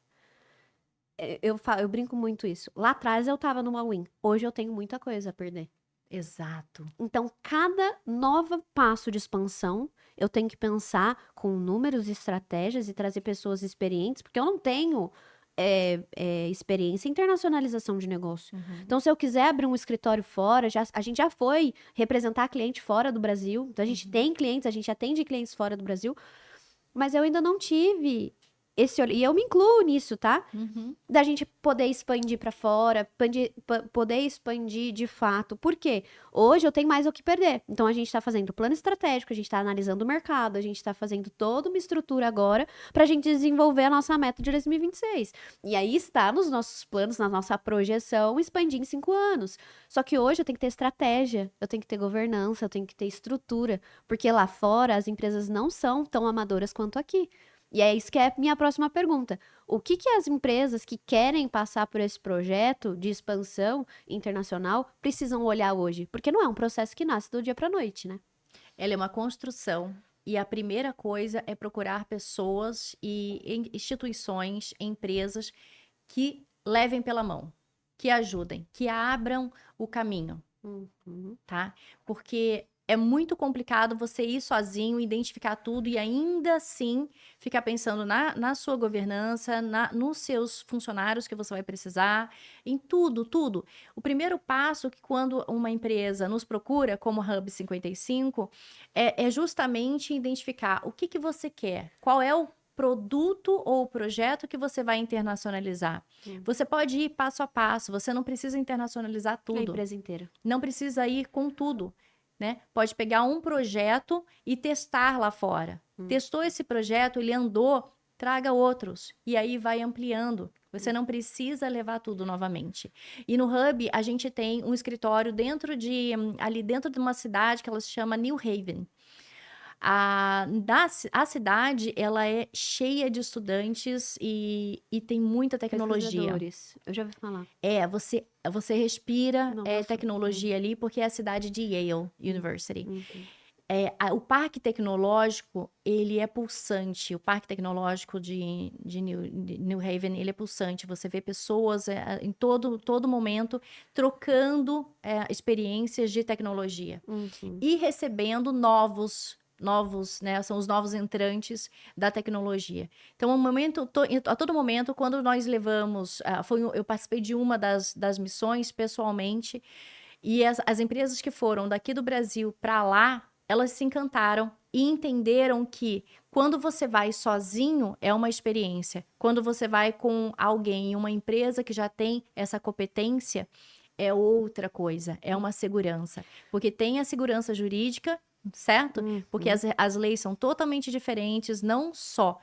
Eu brinco muito isso. Lá atrás eu tava numa win. Hoje eu tenho muita coisa a perder. Exato. Então, cada novo passo de expansão, eu tenho que pensar com números e estratégias e trazer pessoas experientes, porque eu não tenho experiência em internacionalização de negócio. Então, se eu quiser abrir um escritório fora, a gente já foi representar cliente fora do Brasil. Então, a gente tem clientes, a gente atende clientes fora do Brasil, mas eu ainda não tive e eu me incluo nisso, tá? Da gente poder expandir pra fora, poder expandir de fato. Por quê? Hoje eu tenho mais o que perder. Então, a gente tá fazendo plano estratégico, a gente tá analisando o mercado, a gente tá fazendo toda uma estrutura agora pra gente desenvolver a nossa meta de 2026. E aí está nos nossos planos, na nossa projeção, expandir em 5 anos. Só que hoje eu tenho que ter estratégia, eu tenho que ter governança, eu tenho que ter estrutura. Porque lá fora as empresas não são tão amadoras quanto aqui. E é isso que é a minha próxima pergunta. O que as empresas que querem passar por esse projeto de expansão internacional precisam olhar hoje? Porque não é um processo que nasce do dia para a noite, né? Ela é uma construção. E a primeira coisa é procurar pessoas e instituições, empresas que levem pela mão, que ajudem, que abram o caminho, tá? Porque é muito complicado você ir sozinho, identificar tudo e ainda assim ficar pensando na sua governança, nos seus funcionários que você vai precisar, em tudo. O primeiro passo que quando uma empresa nos procura, como Hub 55, é justamente identificar o que você quer, qual é o produto ou projeto que você vai internacionalizar. Você pode ir passo a passo, você não precisa internacionalizar tudo. A empresa inteira. Não precisa ir com tudo. Né? Pode pegar um projeto e testar lá fora. Testou esse projeto, ele andou, traga outros. E aí vai ampliando. Você não precisa levar tudo novamente. E no Hub, a gente tem um escritório ali dentro de uma cidade que ela se chama New Haven. A cidade, ela é cheia de estudantes e tem muita tecnologia. Eu já ouvi falar. Você respira tecnologia ali, porque é a cidade de Yale University. O parque tecnológico, ele é pulsante. O parque tecnológico de New Haven, ele é pulsante. Você vê pessoas em todo momento trocando experiências de tecnologia. E recebendo novos, né? São os novos entrantes da tecnologia. Então, a todo momento, quando nós levamos... eu participei de uma das missões pessoalmente, e as empresas que foram daqui do Brasil para lá, elas se encantaram e entenderam que quando você vai sozinho, é uma experiência. Quando você vai com alguém, uma empresa que já tem essa competência, é outra coisa, é uma segurança. Porque tem a segurança jurídica, certo? Porque as leis são totalmente diferentes, não só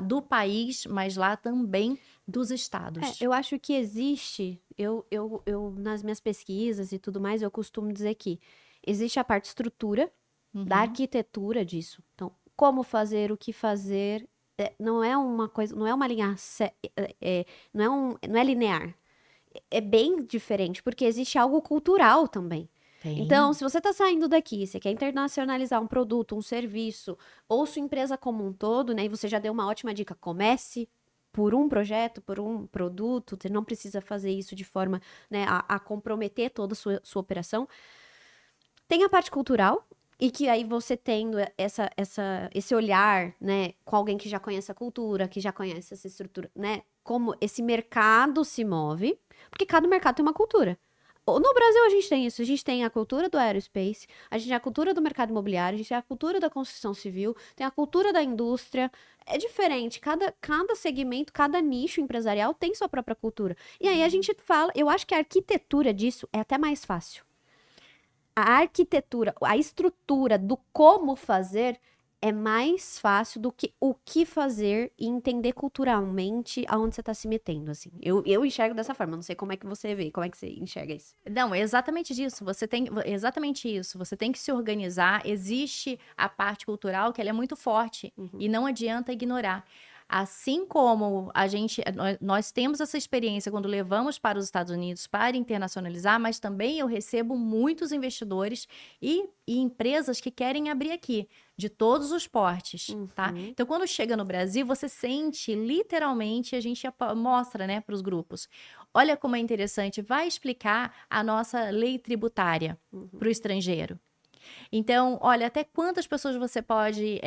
do país, mas lá também dos estados. Eu acho que existe, nas minhas pesquisas e tudo mais, eu costumo dizer que existe a parte estrutura da arquitetura disso. Então, como fazer, o que fazer, não é uma coisa, não é uma linha, não é linear. É bem diferente, porque existe algo cultural também. Então, se você está saindo daqui, você quer internacionalizar um produto, um serviço, ou sua empresa como um todo, né? E você já deu uma ótima dica, comece por um projeto, por um produto, você não precisa fazer isso de forma, né, a comprometer toda a sua operação. Tem a parte cultural, e que aí você tendo esse olhar, né, com alguém que já conhece a cultura, que já conhece essa estrutura, né, como esse mercado se move, porque cada mercado tem uma cultura. No Brasil a gente tem isso, a gente tem a cultura do aerospace, a gente tem a cultura do mercado imobiliário, a gente tem a cultura da construção civil, tem a cultura da indústria, é diferente, cada segmento, cada nicho empresarial tem sua própria cultura. E aí a gente fala, eu acho que a arquitetura disso é até mais fácil. A arquitetura, a estrutura do como fazer é mais fácil do que o que fazer e entender culturalmente aonde você está se metendo, assim. Eu enxergo dessa forma, não sei como é que você vê, como é que você enxerga isso. Não, é exatamente disso. Exatamente isso. Você tem que se organizar. Existe a parte cultural que ela é muito forte e não adianta ignorar. Assim como nós temos essa experiência quando levamos para os Estados Unidos para internacionalizar, mas também eu recebo muitos investidores e empresas que querem abrir aqui, de todos os portes, tá? Então, quando chega no Brasil, você sente, literalmente, a gente mostra, né, para os grupos. Olha como é interessante, vai explicar a nossa lei tributária para o estrangeiro. Então, olha, até quantas pessoas você pode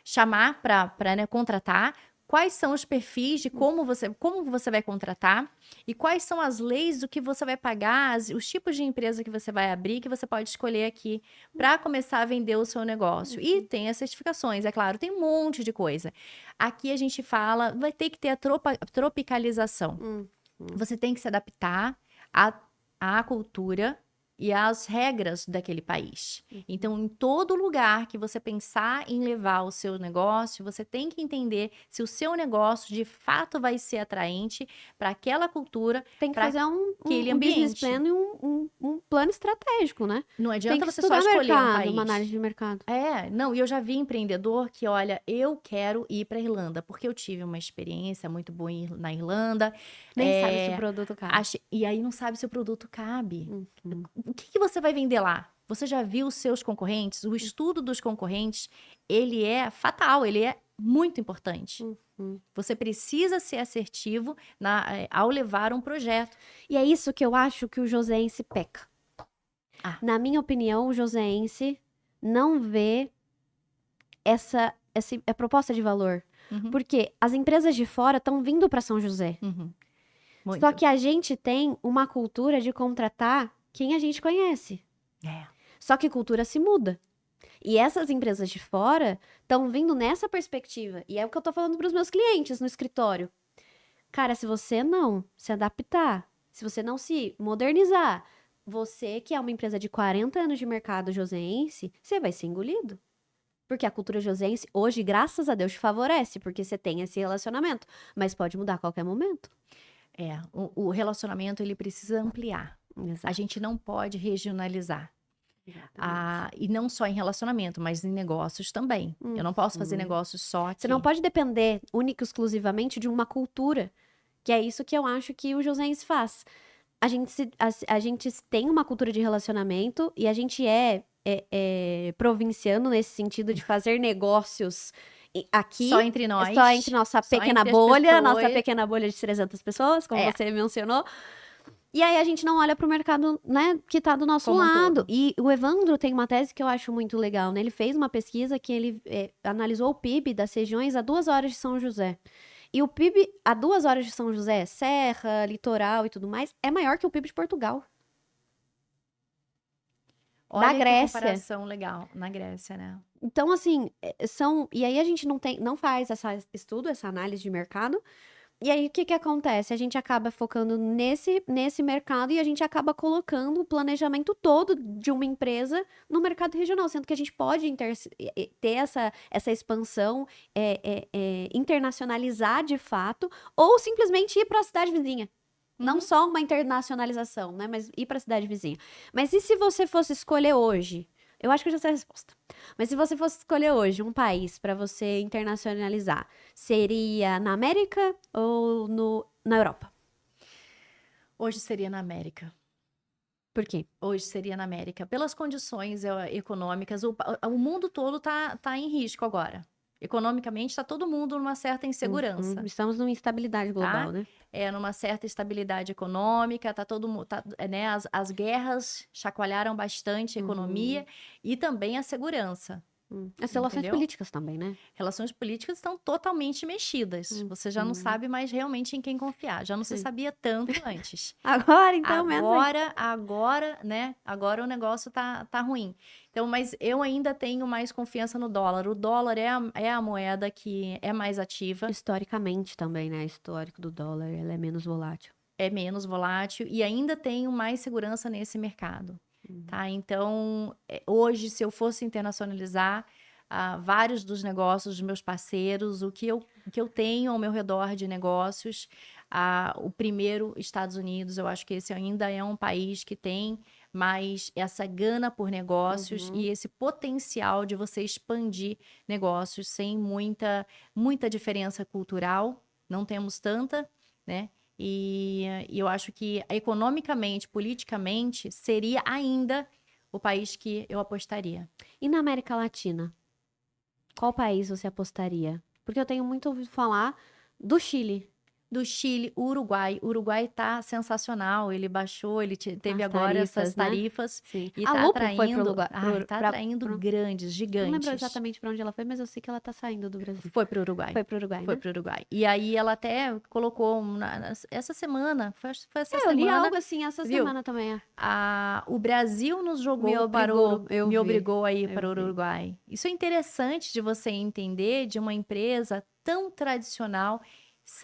chamar para né, contratar, quais são os perfis de como você vai contratar e quais são as leis do que você vai pagar, os tipos de empresa que você vai abrir, que você pode escolher aqui para começar a vender o seu negócio. E tem as certificações, é claro, tem um monte de coisa. Aqui a gente fala, vai ter que ter a tropicalização. Você tem que se adaptar à cultura e às regras daquele país. Então, em todo lugar que você pensar em levar o seu negócio, você tem que entender se o seu negócio de fato vai ser atraente para aquela cultura, tem que fazer um business plan e um plano estratégico, né? Não adianta você só escolher um país. Uma análise de mercado. Não, e eu já vi empreendedor que, olha, eu quero ir para a Irlanda, porque eu tive uma experiência muito boa na Irlanda. Nem sabe se o produto cabe. E aí não sabe se o produto cabe. O que você vai vender lá? Você já viu os seus concorrentes? O estudo dos concorrentes, ele é fatal, ele é muito importante. Você precisa ser assertivo ao levar um projeto. E é isso que eu acho que o joseense peca. Na minha opinião, o joseense não vê essa proposta de valor. Porque as empresas de fora estão vindo para São José. Só que a gente tem uma cultura de contratar quem a gente conhece. Só que cultura se muda. E essas empresas de fora estão vindo nessa perspectiva. E é o que eu tô falando para os meus clientes no escritório. Cara, se você não se adaptar, se você não se modernizar, você que é uma empresa de 40 anos de mercado joseense, você vai ser engolido. Porque a cultura joseense hoje, graças a Deus, te favorece, porque você tem esse relacionamento. Mas pode mudar a qualquer momento. O relacionamento, ele precisa ampliar. Exato. A gente não pode regionalizar. E não só em relacionamento, mas em negócios também. Eu não posso fazer negócios só aqui. Você não pode depender única e exclusivamente de uma cultura, que é isso que eu acho que o joseense faz. A gente tem uma cultura de relacionamento e a gente é provinciano nesse sentido de fazer negócios aqui. Só entre nós. Só entre nossa pequena bolha, nossa pequena bolha de 300 pessoas, como você mencionou. E aí a gente não olha pro mercado, né, que tá do nosso lado. E o Evandro tem uma tese que eu acho muito legal, né? Ele fez uma pesquisa que ele analisou o PIB das regiões a 2 horas de São José. E o PIB a 2 horas de São José, serra, litoral e tudo mais, é maior que o PIB de Portugal. Olha da Grécia. Que comparação legal, na Grécia, né? Então, assim, e aí a gente não faz esse estudo, essa análise de mercado, E aí, o que que acontece? A gente acaba focando nesse mercado e a gente acaba colocando o planejamento todo de uma empresa no mercado regional, sendo que a gente pode ter essa expansão, internacionalizar de fato, ou simplesmente ir para a cidade vizinha. Não só uma internacionalização, né? Mas ir para a cidade vizinha. Mas e se você fosse escolher hoje? Eu acho que eu já sei a resposta. Mas se você fosse escolher hoje um país para você internacionalizar, seria na América ou na Europa? Hoje seria na América. Por quê? Hoje seria na América. Pelas condições econômicas, o mundo todo tá em risco agora. Economicamente, está todo mundo numa certa insegurança. Estamos numa instabilidade global, né? Numa certa estabilidade econômica, tá todo mundo, né? As guerras chacoalharam bastante a economia e também a segurança. As relações Entendeu? políticas também, né? Relações políticas estão totalmente mexidas. Você já não sabe mais realmente em quem confiar. Já não se sabia tanto antes. Agora, então, menos ainda. Agora, né? Agora o negócio tá ruim. Então, mas eu ainda tenho mais confiança no dólar. O dólar é a moeda que é mais ativa. Historicamente também, né? Histórico do dólar, ela é menos volátil. É menos volátil e ainda tenho mais segurança nesse mercado. Tá? Então, hoje, se eu fosse internacionalizar vários dos negócios dos meus parceiros, o que eu tenho ao meu redor de negócios, o primeiro, Estados Unidos, eu acho que esse ainda é um país que tem mais essa gana por negócios e esse potencial de você expandir negócios sem muita diferença cultural, não temos tanta, né? E eu acho que economicamente, politicamente, seria ainda o país que eu apostaria. E na América Latina? Qual país você apostaria? Porque eu tenho muito ouvido falar do Chile. Do Chile, Uruguai. O Uruguai tá sensacional. Ele baixou, ele teve agora essas tarifas. Sim. E A tá Lupo atraindo, foi pro lugar. tá atraindo grandes, gigantes. Não lembro exatamente pra onde ela foi, mas eu sei que ela tá saindo do Brasil. Foi pro Uruguai. Foi pro Uruguai, Foi né? pro Uruguai. E aí ela até colocou essa semana, foi essa semana. Eu li algo assim essa semana também. O Brasil nos jogou me obrigou a ir para o Uruguai. Isso é interessante de você entender de uma empresa tão tradicional,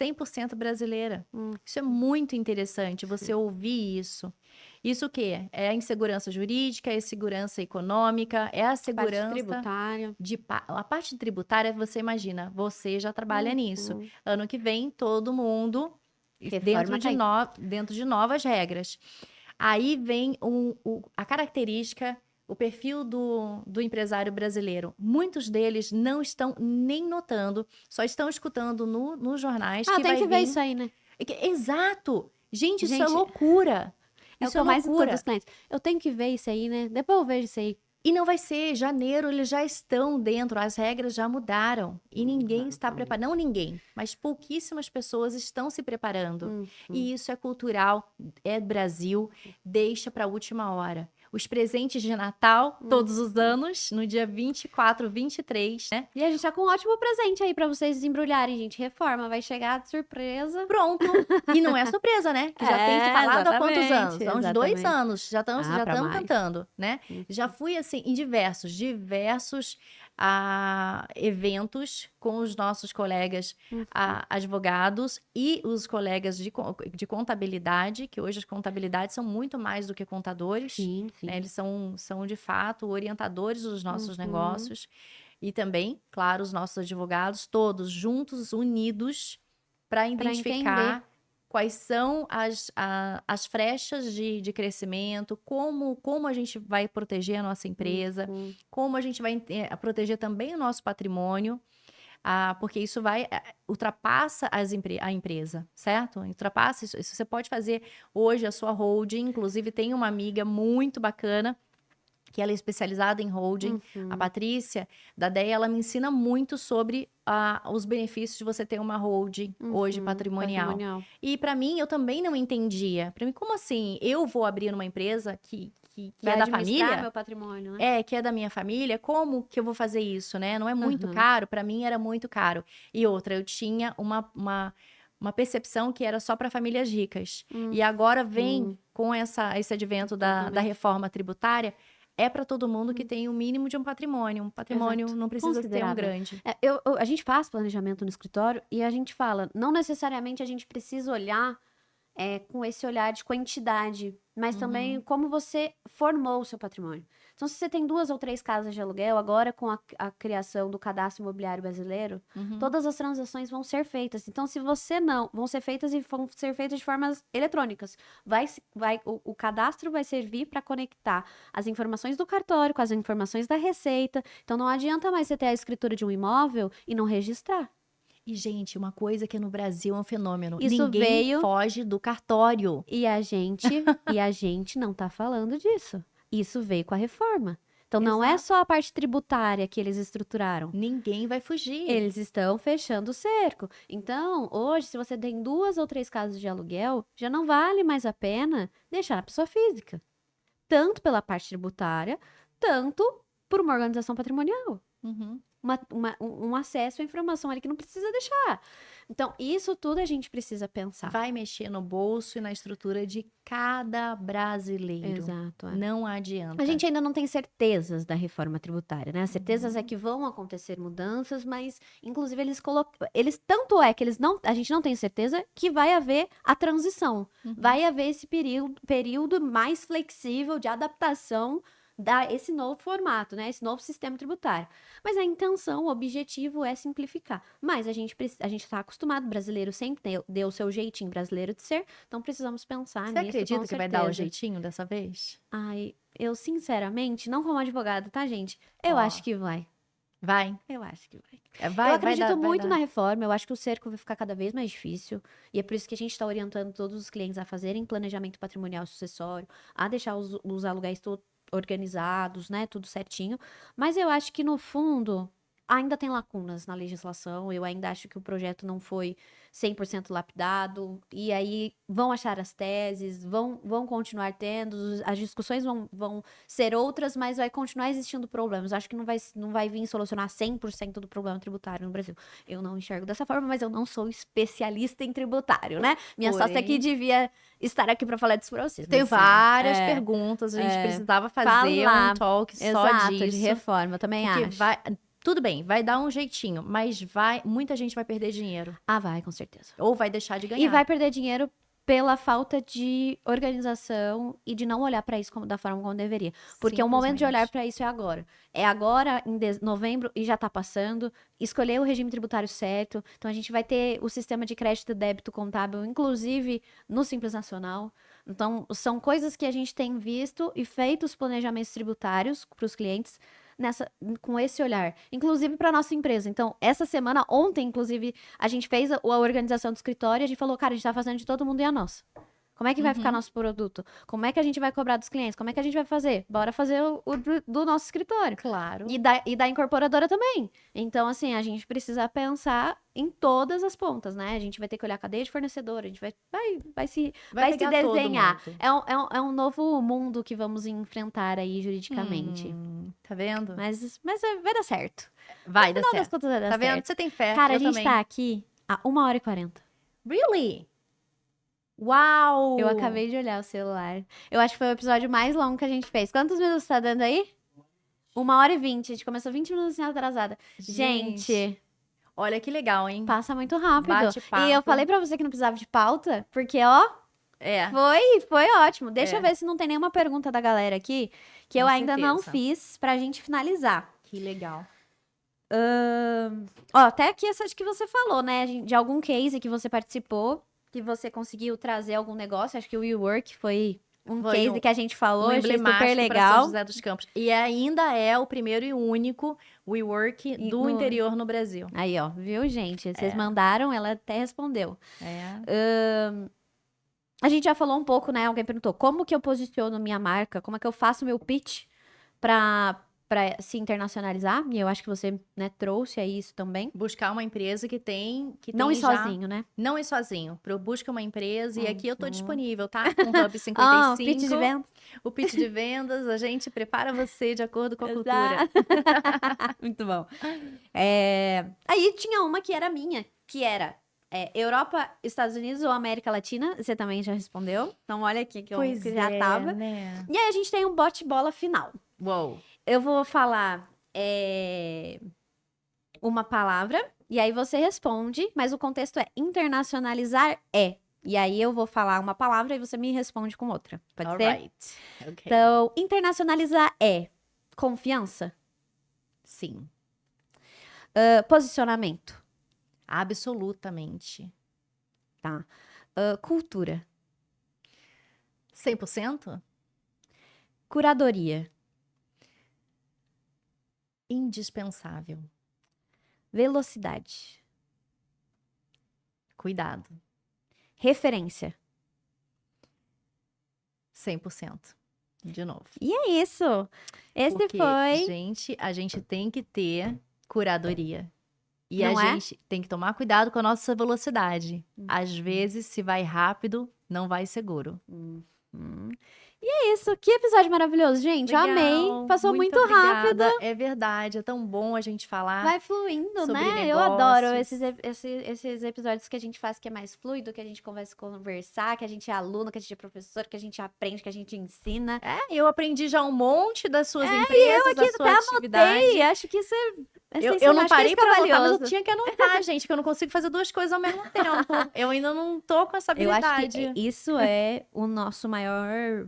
100% brasileira. Isso é muito interessante, você ouvir isso. Isso o quê? É a insegurança jurídica, é a segurança econômica, é a segurança... Parte tributária. A parte tributária, você imagina, você já trabalha nisso. Ano que vem, todo mundo dentro de novas regras. Aí vem a característica, o perfil do empresário brasileiro. Muitos deles não estão nem notando, só estão escutando nos jornais. Tem que ver isso aí, né? Exato! Gente, isso é loucura. Isso é mais loucura dos clientes. Eu tenho que ver isso aí, né? Depois eu vejo isso aí. E não vai ser, janeiro eles já estão dentro, as regras já mudaram. E ninguém está preparado, não ninguém, mas pouquíssimas pessoas estão se preparando. E isso é cultural, é Brasil, deixa para a última hora. Os presentes de Natal, todos os anos, no dia 24, 23, né? E a gente tá com um ótimo presente aí pra vocês desembrulharem, gente. Reforma, vai chegar de surpresa. Pronto. E não é surpresa, né? Que já tem se falado há quantos anos? Há uns 2 anos. Já estamos cantando, né? Já fui, assim, em diversos eventos com os nossos colegas advogados e os colegas de contabilidade, que hoje as contabilidades são muito mais do que contadores. Sim. Né? Eles são, de fato, orientadores dos nossos negócios. E também, claro, os nossos advogados, todos juntos, unidos, para identificar quais são as frechas de crescimento, como a gente vai proteger a nossa empresa, como a gente vai proteger também o nosso patrimônio, porque isso ultrapassa a empresa, certo? Ultrapassa isso. Você pode fazer hoje a sua holding, inclusive tem uma amiga muito bacana, que ela é especializada em holding, a Patrícia, da DEA, ela me ensina muito sobre os benefícios de você ter uma holding hoje patrimonial. E para mim, eu também não entendia. Para mim, como assim? Eu vou abrir uma empresa que é da família? Meu patrimônio, né? Que é da minha família. Como que eu vou fazer isso, né? Não é muito caro? Para mim, era muito caro. E outra, eu tinha uma percepção que era só para famílias ricas. E agora vem, com esse advento da reforma tributária, é para todo mundo que tem o mínimo de um patrimônio. Um patrimônio Exato. não precisa ser um Considerável. grande. A gente faz planejamento no escritório e a gente fala, não necessariamente a gente precisa olhar com esse olhar de quantidade, mas também como você formou o seu patrimônio. Então, se você tem 2 ou 3 casas de aluguel, agora com a criação do cadastro imobiliário brasileiro, todas as transações vão ser feitas. Então, se você não, vão ser feitas e vão ser feitas de formas eletrônicas. O cadastro vai servir para conectar as informações do cartório com as informações da Receita. Então, não adianta mais você ter a escritura de um imóvel e não registrar. E, gente, uma coisa que no Brasil é um fenômeno. Isso Ninguém veio- foge do cartório. E a gente não tá falando disso. Isso veio com a reforma. Então, não é só a parte tributária que eles estruturaram. Ninguém vai fugir. Eles estão fechando o cerco. Então, hoje, se você tem 2 ou 3 casas de aluguel, já não vale mais a pena deixar na pessoa física. Tanto pela parte tributária, tanto por uma organização patrimonial. Uhum. Um acesso à informação ali que não precisa deixar. Então, isso tudo a gente precisa pensar. Vai mexer no bolso e na estrutura de cada brasileiro. Exato. Não adianta. A gente ainda não tem certezas da reforma tributária, né? As certezas é que vão acontecer mudanças, mas, inclusive, tanto é que a gente não tem certeza que vai haver a transição. Vai haver esse período mais flexível de adaptação esse novo formato, né? Esse novo sistema tributário. Mas a intenção, o objetivo é simplificar. Mas a gente está acostumado, o brasileiro sempre deu o seu jeitinho brasileiro de ser, então precisamos pensar Você nisso. acredita com que vai dar o certeza. jeitinho dessa vez? Ai, eu sinceramente, não como advogada, tá, gente? Eu acho que vai. Vai. Eu acho que vai. Vai, Eu acredito vai muito dar. na reforma, eu acho que o cerco vai ficar cada vez mais difícil, e é por isso que a gente está orientando todos os clientes a fazerem planejamento patrimonial sucessório, a deixar os aluguéis todos organizados, né, tudo certinho, mas eu acho que no fundo ainda tem lacunas na legislação, eu ainda acho que o projeto não foi 100% lapidado, e aí vão achar as teses, vão continuar tendo, as discussões vão ser outras, mas vai continuar existindo problemas. Acho que não vai vir solucionar 100% do problema tributário no Brasil. Eu não enxergo dessa forma, mas eu não sou especialista em tributário, né? Minha sócia aqui devia estar aqui para falar disso para vocês. Tem mas, várias perguntas, a gente precisava fazer falar. um talk só Exato, disso. de reforma, eu também Porque acho. tudo bem, vai dar um jeitinho, mas muita gente vai perder dinheiro. Ah, vai, com certeza. Ou vai deixar de ganhar. E vai perder dinheiro pela falta de organização e de não olhar para isso da forma como deveria. Porque o momento de olhar para isso é agora. É agora, em novembro, e já tá passando. Escolher o regime tributário certo. Então, a gente vai ter o sistema de crédito e débito contábil, inclusive no Simples Nacional. Então, são coisas que a gente tem visto e feito os planejamentos tributários para os clientes com esse olhar, inclusive para nossa empresa. Então, ontem, inclusive, a gente fez a organização do escritório e a gente falou, cara, a gente tá fazendo de todo mundo e a nossa. Como é que vai ficar nosso produto? Como é que a gente vai cobrar dos clientes? Como é que a gente vai fazer? Bora fazer do nosso escritório. Claro. E da incorporadora também. Então, assim, a gente precisa pensar em todas as pontas, né? A gente vai ter que olhar a cadeia de fornecedor, a gente vai se desenhar. É um novo mundo que vamos enfrentar aí juridicamente. Tá vendo? Mas vai dar certo. Vai dar No final certo. das contas vai dar Tá certo. vendo? Você tem fé. Cara, eu a gente também. tá aqui há 1h40. Really? Uau! Eu acabei de olhar o celular. Eu acho que foi o episódio mais longo que a gente fez. Quantos minutos tá dando aí? 1h20. A gente começou 20 minutos atrasada. Gente, Olha que legal, hein? passa muito rápido. Bate-papo. E eu falei pra você que não precisava de pauta, porque, ó, É. foi ótimo. Deixa eu ver se não tem nenhuma pergunta da galera aqui, que eu Com ainda não certeza. fiz pra gente finalizar. Que legal. Ó, até aqui essa que você falou, né? De algum case que você participou, que você conseguiu trazer algum negócio. Acho que o WeWork foi um Foi case que a gente falou, achei emblemático super pra legal. São José dos Campos. E ainda é o primeiro e único WeWork do interior no Brasil. Aí, ó, viu, gente? Vocês mandaram, ela até respondeu. A gente já falou um pouco, né? Alguém perguntou, como que eu posiciono minha marca? Como é que eu faço meu pitch pra se internacionalizar? E eu acho que você, né, trouxe aí isso também. Buscar uma empresa que Não ir já... sozinho, né? Não ir sozinho. Busca uma empresa e aqui eu tô disponível, tá? Com o Hub 55. Ah, o pitch de venda. O pitch de vendas, a gente prepara você de acordo com a cultura. Muito bom. Aí tinha uma que era minha, que era Europa, Estados Unidos ou América Latina. Você também já respondeu. Então olha aqui que eu que já tava. Né? E aí a gente tem um bate-bola final. Uou. Eu vou falar uma palavra, e aí você responde, mas o contexto é internacionalizar é. E aí eu vou falar uma palavra e você me responde com outra. Pode ser? Alright. Ok. Então, internacionalizar é confiança, Sim. posicionamento, Absolutamente. cultura, 100%? curadoria, Indispensável. velocidade, Cuidado. referência. 100%. De novo. E é isso. Esse Porque, foi. gente, a gente tem que ter curadoria. E Não a é? gente tem que tomar cuidado com a nossa velocidade. Às vezes, se vai rápido, não vai seguro. Hum. E é isso. Que episódio maravilhoso, gente. Eu amei. Passou muito rápido. obrigada. É verdade, é tão bom a gente falar. Vai fluindo, sobre né? Eu adoro negócios. esses episódios que a gente faz que é mais fluido, que a gente conversar, que a gente é aluno, que a gente é professor, que a gente aprende, que a gente ensina. Eu aprendi já um monte das suas empresas, da sua atividade. Anotei. Acho que isso é Eu não acho que parei isso é pra anotar, mas eu valioso. tinha que anotar, gente, que eu não consigo fazer duas coisas ao mesmo tempo. Eu ainda não tô com essa Eu acho habilidade. que isso é o nosso maior.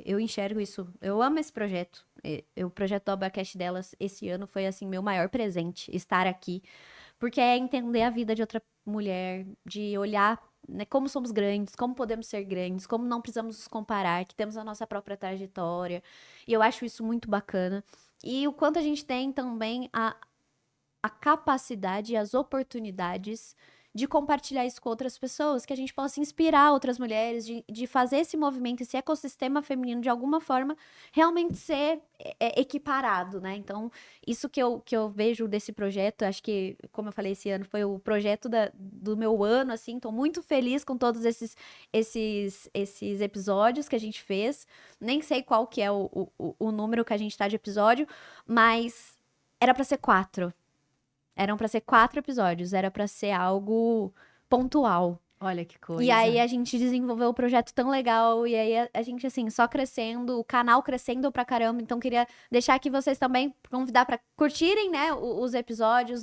Eu enxergo isso. Eu amo esse projeto. O projeto do Abracast delas esse ano foi assim meu maior presente, estar aqui, porque é entender a vida de outra mulher, de olhar, né, como somos grandes, como podemos ser grandes, como não precisamos nos comparar, que temos a nossa própria trajetória. E eu acho isso muito bacana. E o quanto a gente tem também a capacidade e as oportunidades de compartilhar isso com outras pessoas, que a gente possa inspirar outras mulheres, de fazer esse movimento, esse ecossistema feminino, de alguma forma, realmente ser equiparado, né? Então, isso que eu vejo desse projeto, acho que, como eu falei, esse ano foi o projeto do meu ano, assim, tô muito feliz com todos esses episódios que a gente fez, nem sei qual que é o número que a gente tá de episódio, mas era pra ser 4. Eram pra ser 4 episódios, era pra ser algo pontual. Olha que coisa. E aí a gente desenvolveu o projeto tão legal, e aí a gente, assim, só crescendo, o canal crescendo pra caramba. Então, queria deixar aqui vocês também, convidar pra curtirem, né, os episódios,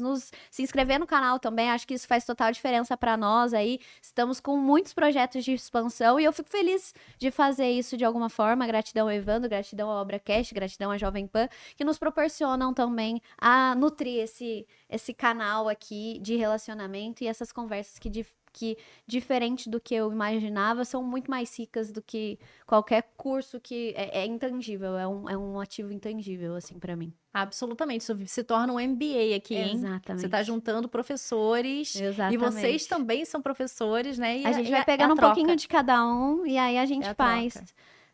se inscrever no canal também. Acho que isso faz total diferença pra nós aí. Estamos com muitos projetos de expansão e eu fico feliz de fazer isso de alguma forma. Gratidão ao Evandro, gratidão ao Obracast, gratidão à Jovem Pan, que nos proporcionam também a nutrir esse canal aqui de relacionamento e essas conversas que diferente do que eu imaginava, são muito mais ricas do que qualquer curso que é intangível, é um ativo intangível, assim, pra mim. Absolutamente, isso se torna um MBA aqui, hein? Exatamente. Você tá juntando professores. Exatamente. E vocês também são professores, né? E a gente e vai pegando um pouquinho de cada um e aí a gente É a faz. troca.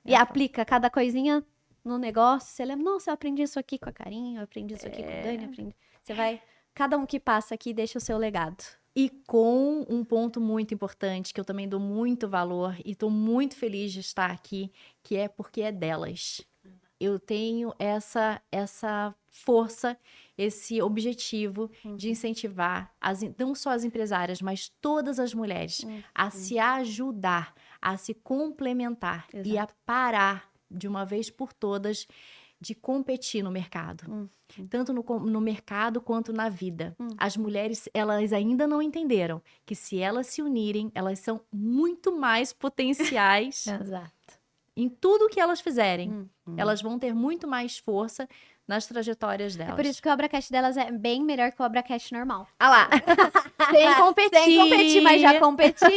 E aplica cada coisinha no negócio. Você lembra, nossa, eu aprendi isso aqui com a Karin, eu aprendi isso aqui com o Dani, aprendi. Você vai, cada um que passa aqui deixa o seu legado. E com um ponto muito importante, que eu também dou muito valor e estou muito feliz de estar aqui, que é porque é delas. Eu tenho essa força, esse objetivo de incentivar não só as empresárias, mas todas as mulheres a se ajudar, a se complementar e a parar de uma vez por todas de competir no mercado. Tanto no mercado quanto na vida. As mulheres, elas ainda não entenderam que se elas se unirem, elas são muito mais potenciais Exato. em tudo que elas fizerem. Elas vão ter muito mais força nas trajetórias delas. É por isso que o Obracast delas é bem melhor que o Obracast normal. Ah lá! Sem competir! Sem competir, mas já competindo.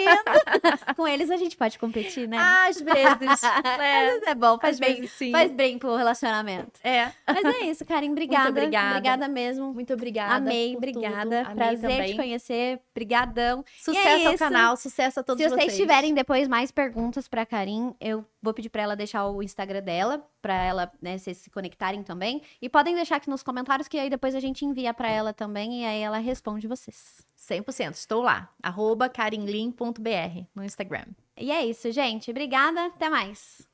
Com eles a gente pode competir, né? Às vezes. Às vezes é bom, faz Às bem, vezes, sim. faz bem pro relacionamento. É. Mas é isso, Karin, obrigada. Muito obrigada. Obrigada mesmo. Muito obrigada. Amei, por obrigada. tudo. Amei Prazer também. te conhecer. Brigadão. Sucesso ao isso. canal, sucesso a todos Se vocês. vocês tiverem depois mais perguntas pra Karin, eu vou pedir pra ela deixar o Instagram dela, pra ela, né, vocês se conectarem também. E podem deixar aqui nos comentários, que aí depois a gente envia pra ela também, e aí ela responde vocês. 100%, estou lá. @karinlin.br no Instagram. E é isso, gente. Obrigada, até mais.